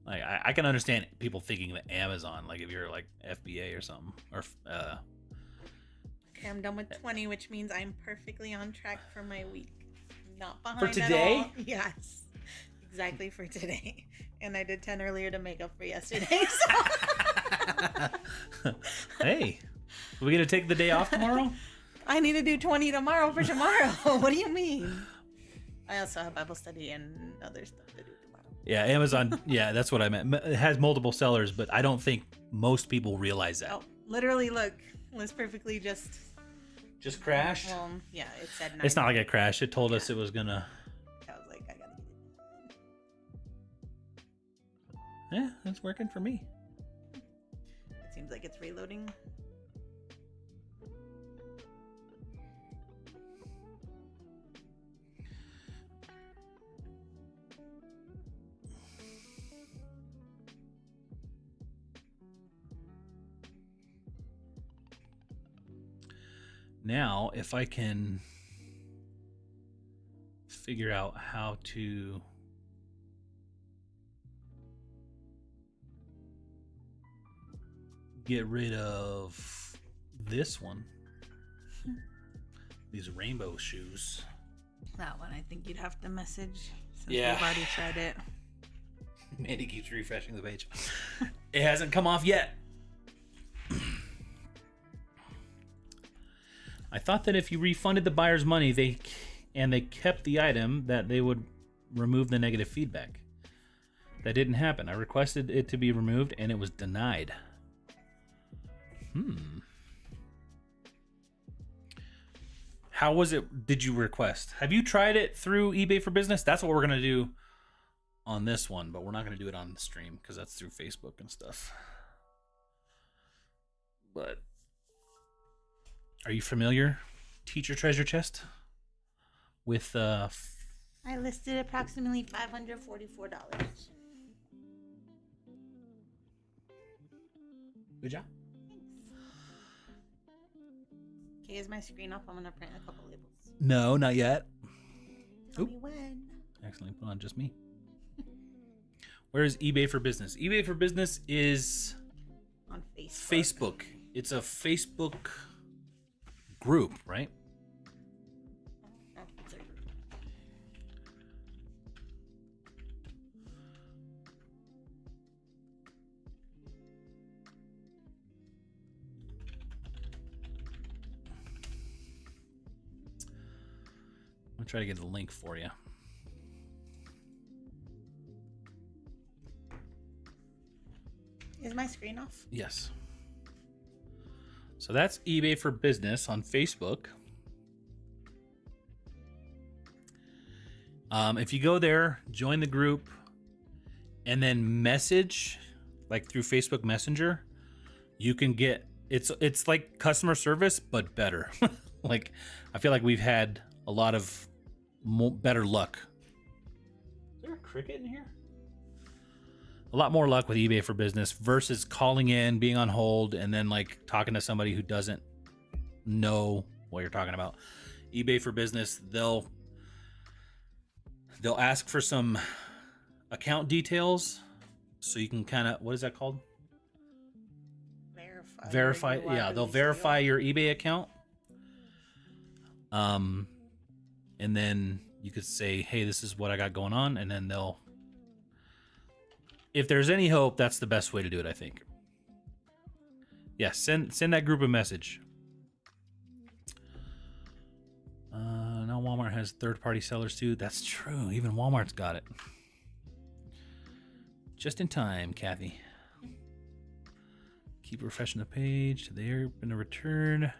Like I can understand people thinking that Amazon, like if you're like FBA or something, or Okay, I'm done with 20, which means I'm perfectly on track for my week. Not behind for today. At all. Yes, exactly for today. And I did 10 earlier to make up for yesterday. So. Hey, are we gonna take the day off tomorrow? I need to do 20 tomorrow for tomorrow. What do you mean? I also have Bible study and other stuff to do tomorrow. Yeah, Amazon. Yeah, that's what I meant. It has multiple sellers, but I don't think most people realize that. Oh, literally, look, was perfectly just crashed. Well, yeah, it said 9. It's not like it crashed. It told us it was gonna. I was like, I gotta get it. Yeah, that's working for me. It seems like it's reloading. Now, if I can figure out how to get rid of this one, these rainbow shoes. That one, I think you'd have to message since Yeah. we've already tried it. Mandy keeps refreshing the page. It hasn't come off yet. I thought that if you refunded the buyer's money, they kept the item, that they would remove the negative feedback. That didn't happen. I requested it to be removed, and it was denied. How was it? Did you request? Have you tried it through eBay for Business? That's what we're gonna do on this one, but we're not gonna do it on the stream because that's through Facebook and stuff. But are you familiar, Teacher Treasure Chest, with I listed approximately $544. Good job. Okay, is my screen off? I'm gonna print a couple labels. No, not yet. Tell me when. Accidentally put on just me. Where is eBay for Business? eBay for Business is On Facebook. Facebook. It's a Facebook group, right? Oh, it's a group. I'll try to get the link for you. Is my screen off? Yes. So that's eBay for Business on Facebook. If you go there, join the group, and then message, like through Facebook Messenger, you can get it's like customer service but better. Like I feel like we've had a lot of better luck. Is there a cricket in here? A lot more luck with eBay for Business versus calling in, being on hold, and then like talking to somebody who doesn't know what you're talking about. eBay for Business, they'll ask for some account details so you can kind of, what is that called? Verify. Yeah, they'll verify your eBay account. And then you could say, hey, this is what I got going on, and then they'll, if there's any hope, that's the best way to do it, I think. Yeah, send that group a message. Now Walmart has third-party sellers too. That's true. Even Walmart's got it. Just in time, Kathy. Keep refreshing the page. They're gonna return.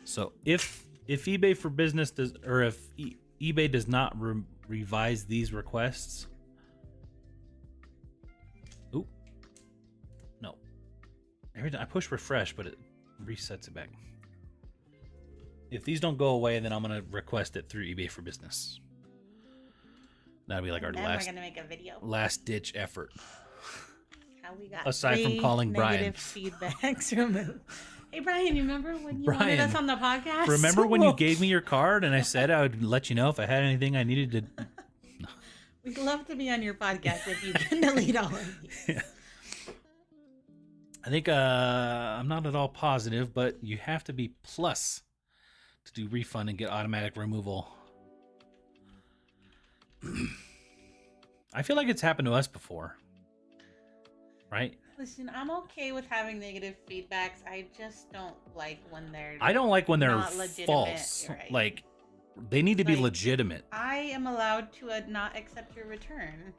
So if eBay for Business does, or if eBay does not revise these requests, oop, no. Every time I push refresh, but it resets it back. If these don't go away, then I'm gonna request it through eBay for Business. That'll be like our then last. We're gonna make a video. Last ditch effort. How we got Aside from calling Brian. negative feedbacks removed. Hey, Brian, you remember when you wanted Brian, us on the podcast? Remember when you gave me your card and I said I would let you know if I had anything I needed to... We'd love to be on your podcast if you can delete all of these. Yeah. I think I'm not at all positive, but you have to be plus to do refund and get automatic removal. I feel like it's happened to us before. Right? Listen, I'm okay with having negative feedbacks. I just don't like when they're I don't like when they're not legitimate, false. right. Like, they need to be Like, legitimate. I am allowed to not accept your return.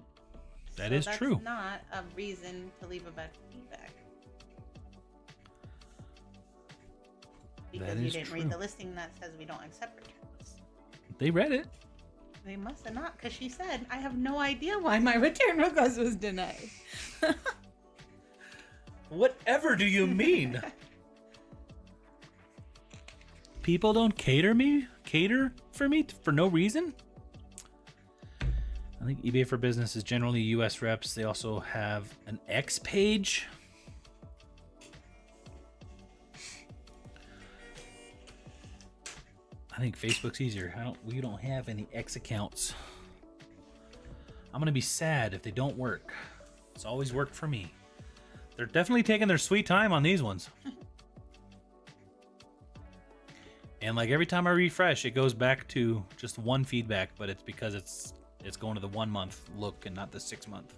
That is true. That's not a reason to leave a bad feedback. Because That you is didn't true. read the listing that says we don't accept returns. They read it. They must have not, because she said, I have no idea why my return request was denied. Whatever do you mean? People don't cater for me for no reason? I think eBay for Business is generally US reps. They also have an X page. I think Facebook's easier. We don't have any X accounts. I'm gonna be sad if they don't work. It's always worked for me. They're definitely taking their sweet time on these ones. And like every time I refresh, it goes back to just one feedback, but it's because it's going to the 1 month look and not the 6 month.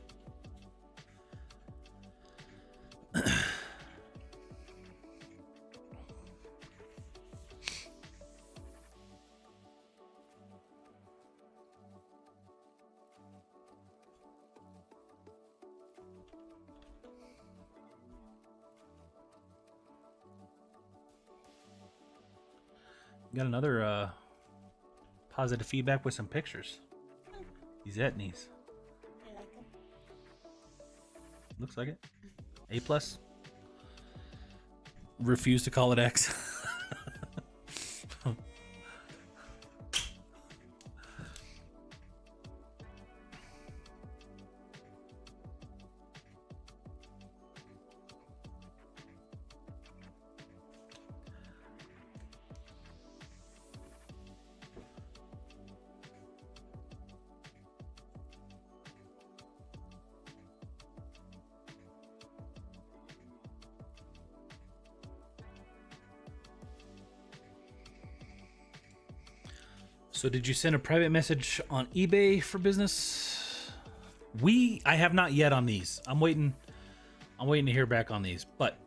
Got another positive feedback with some pictures. These etnies. I like them. Looks like it. A plus. Refuse to call it X. So did you send a private message on eBay for Business? I have not yet on these. I'm waiting to hear back on these, but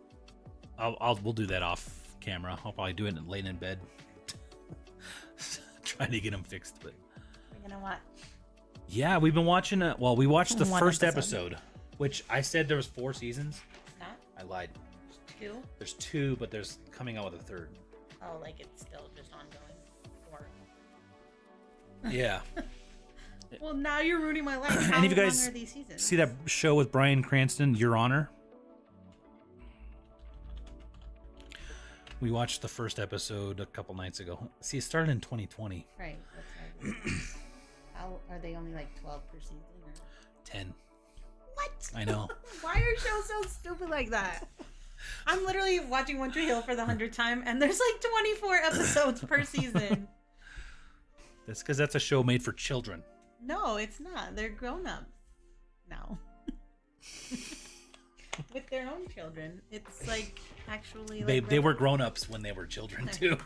we'll do that off camera. I'll probably do it late in bed. Trying to get them fixed, but We're gonna watch. yeah, we've been watching we watched the One first episode. episode, which I said there was 4 seasons. It's not I lied. 2. There's 2, but there's coming out with a 3rd. Oh, like it's still just ongoing. Or Yeah. well, now you're ruining my life. How Any of you long guys are these seasons? See that show with Bryan Cranston, Your Honor? We watched the first episode a couple nights ago. See, it started in 2020. Right. That's right. How are they only like 12 per season? Or... 10. What? I know. Why are shows so stupid like that? I'm literally watching One Tree Hill for the 100th time, and there's like 24 episodes per season. That's because that's a show made for children. No, it's not. They're grown-ups now. With their own children. It's like actually like They were grown-ups when they were children too.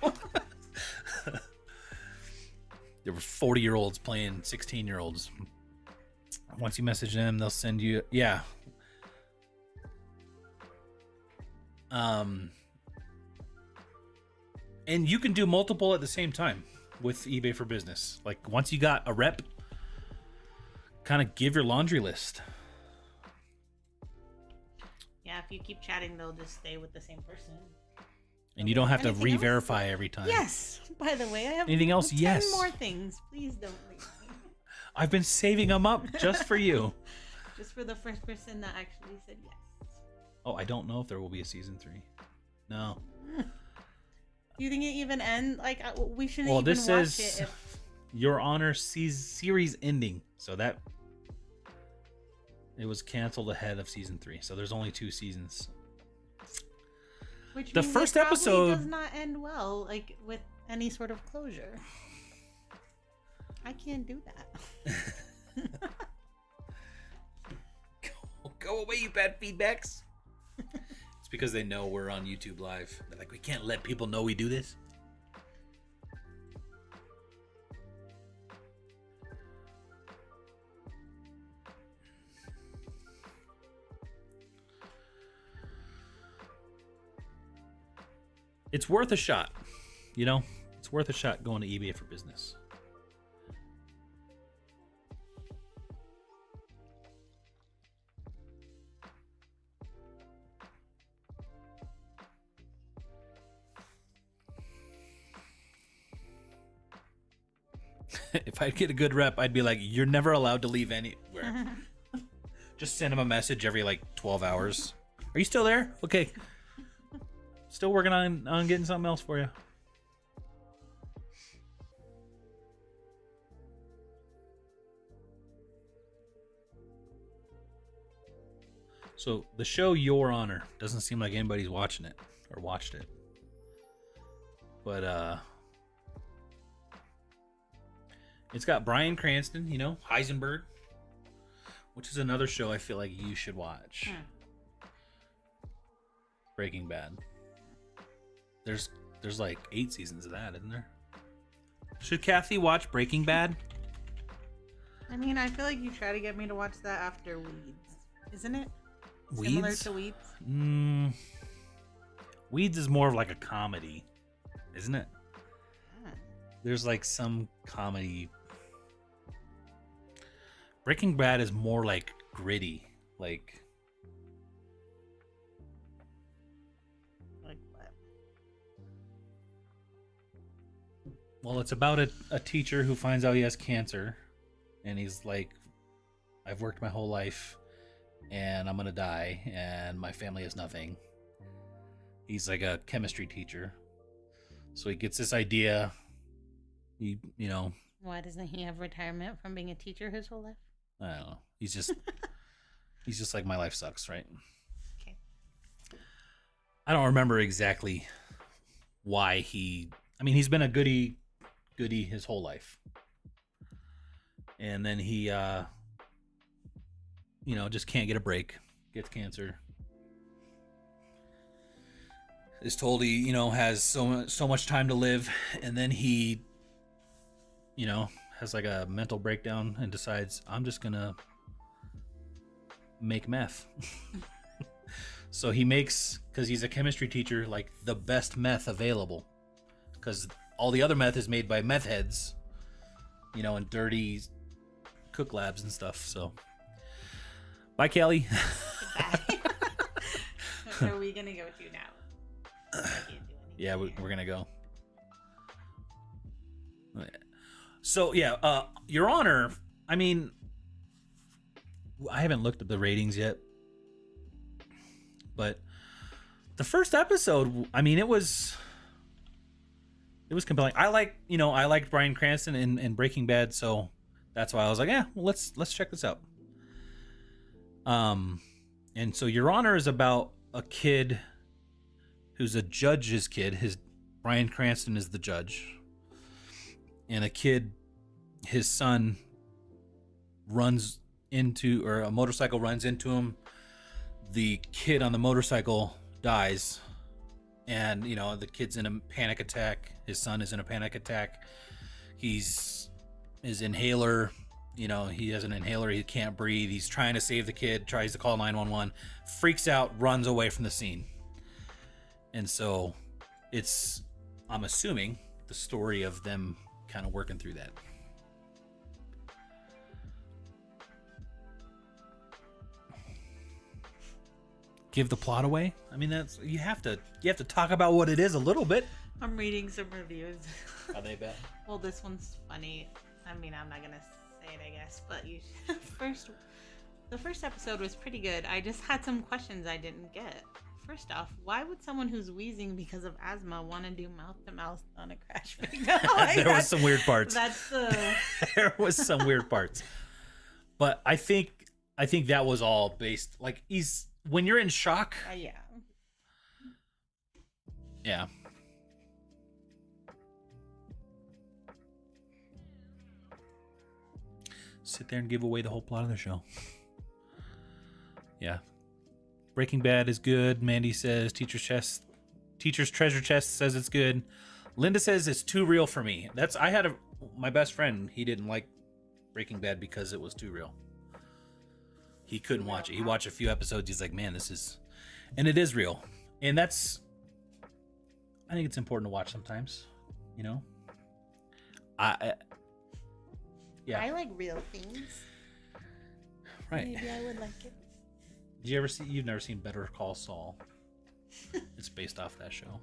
There were 40-year-olds playing 16-year-olds. Once you message them, they'll send you and you can do multiple at the same time with eBay for Business. Like once you got a rep, kind of give your laundry list. Yeah, if you keep chatting, they'll just stay with the same person. And you don't have to Anything else? re-verify every time. Yes. By the way, I have Anything else? 10 Yes. more things. Please don't leave me. I've been saving them up just for you. Just for the first person that actually said yes. Oh, I don't know if there will be a season 3. No. Do you think it even end? Like we shouldn't Well, even this watch says it. If... Your Honor series ending. So that it was canceled ahead of season 3. So there's only 2 seasons. Which The means first it probably episode- does not end well, like with any sort of closure. I can't do that. Go away, you bad feedbacks. It's because they know we're on YouTube Live. They're like, we can't let people know we do this. It's worth a shot, you know? It's worth a shot going to eBay for business. If I get a good rep, I'd be like, you're never allowed to leave anywhere. Just send him a message every like 12 hours. Are you still there? Okay. Still working on getting something else for you. So the show Your Honor doesn't seem like anybody's watching it or watched it. But it's got Bryan Cranston, you know, Heisenberg, which is another show I feel like you should watch. Breaking Bad. There's like 8 seasons of that, isn't there? Should Kathy watch Breaking Bad? I mean, I feel like you try to get me to watch that after Weeds, isn't it? Weeds? Similar to Weeds? Weeds is more of like a comedy, isn't it? There's like some comedy. Breaking Bad is more like gritty, like Like what? well, it's about a teacher who finds out he has cancer, and he's like, I've worked my whole life and I'm gonna die and my family has nothing. He's like a chemistry teacher, so he gets this idea. You know, Why doesn't he have retirement from being a teacher his whole life? I don't know. He's just like, my life sucks, right? Okay. I don't remember exactly why he's been a goody his whole life. And then he just can't get a break, gets cancer. Is told he, has so much time to live, and then he has like a mental breakdown and decides, I'm just gonna make meth. So he makes, because he's a chemistry teacher, like the best meth available, because all the other meth is made by meth heads, in dirty cook labs and stuff. So bye, Kelly. Are we gonna go with you now? I can't do anything. Yeah, we're gonna go. So yeah, Your Honor, I mean, I haven't looked at the ratings yet, but the first episode, I mean, it was compelling. I liked Bryan Cranston in Breaking Bad, so that's why I was like, yeah, well, let's check this out. And so Your Honor is about a kid who's a judge's kid. Bryan Cranston is the judge. And his son a motorcycle runs into him. The kid on the motorcycle dies. And, the kid's in a panic attack. His son is in a panic attack. His inhaler, he has an inhaler. He can't breathe. He's trying to save the kid, tries to call 911, freaks out, runs away from the scene. And so I'm assuming, the story of them kind of working through that. Give the plot away? I mean, you have to talk about what it is a little bit. I'm reading some reviews. Are they bad? Well, this one's funny. I mean, I'm not gonna say it, I guess, but the first episode was pretty good. I just had some questions I didn't get. First off, why would someone who's wheezing because of asthma want to do mouth-to-mouth on a crash victim? There was some weird parts. There was some weird parts. But I think that was all based, like, when you're in shock. Yeah. Yeah. Sit there and give away the whole plot of the show. Yeah. Breaking Bad is good. Mandy says Teacher's Treasure Chest says it's good. Linda says it's too real for me. My best friend, he didn't like Breaking Bad because it was too real. He couldn't watch it. He watched a few episodes. He's like, man, and it is real. And I think it's important to watch sometimes, you know? Yeah. I like real things. Right. Maybe I would like it. You've never seen Better Call Saul? It's based off that show.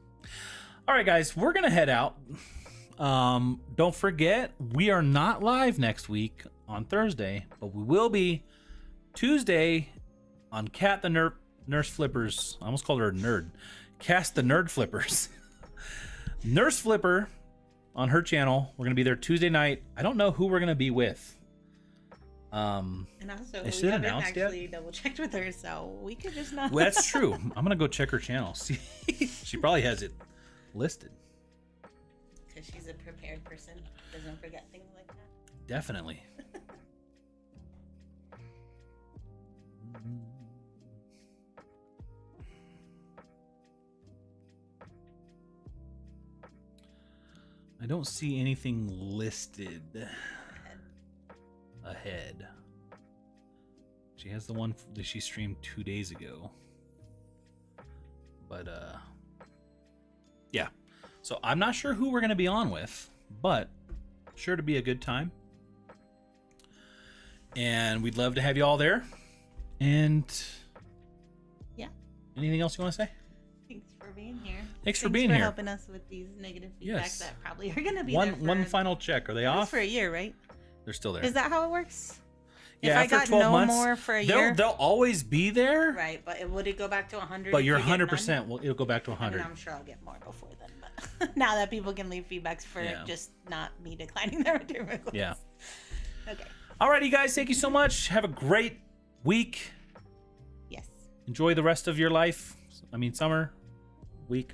All right, guys, we're going to head out. Don't forget, we are not live next week on Thursday, but we will be Tuesday on Cat the Nurse Flippers. I almost called her a nerd. Cast the Nerd Flippers. Nurse Flipper on her channel. We're going to be there Tuesday night. I don't know who we're going to be with. And also, is we it haven't announced actually yet? double checked with her, so we could just not. Well, that's true. I'm going to go check her channel. See, she probably has it listed. Because she's a prepared person. Doesn't forget things like that. Definitely. I don't see anything listed ahead. She has the one that she streamed 2 days ago. But, yeah. So I'm not sure who we're going to be on with, but sure to be a good time. And we'd love to have you all there. And yeah. Anything else you want to say? Thanks for being here. Thanks for being here. Helping us with these negative feedbacks Yes. that probably are going to be one final check. Are they off? for a year, right? They're still there. Is that how it works? Yeah, if I after got 12 no months, more for a year, they'll always be there. right? But would it go back to 100? But if you're you get 100%. none? Well, it'll go back to I 100. mean, I'm sure I'll get more before then. But now that people can leave feedbacks for just not me declining their return requests. Yeah. Okay. Alrighty, guys. Thank you so much. Have a great week. Yes. Enjoy the rest of your life. I mean, summer, week.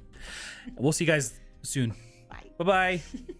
We'll see you guys soon. Bye. Bye-bye.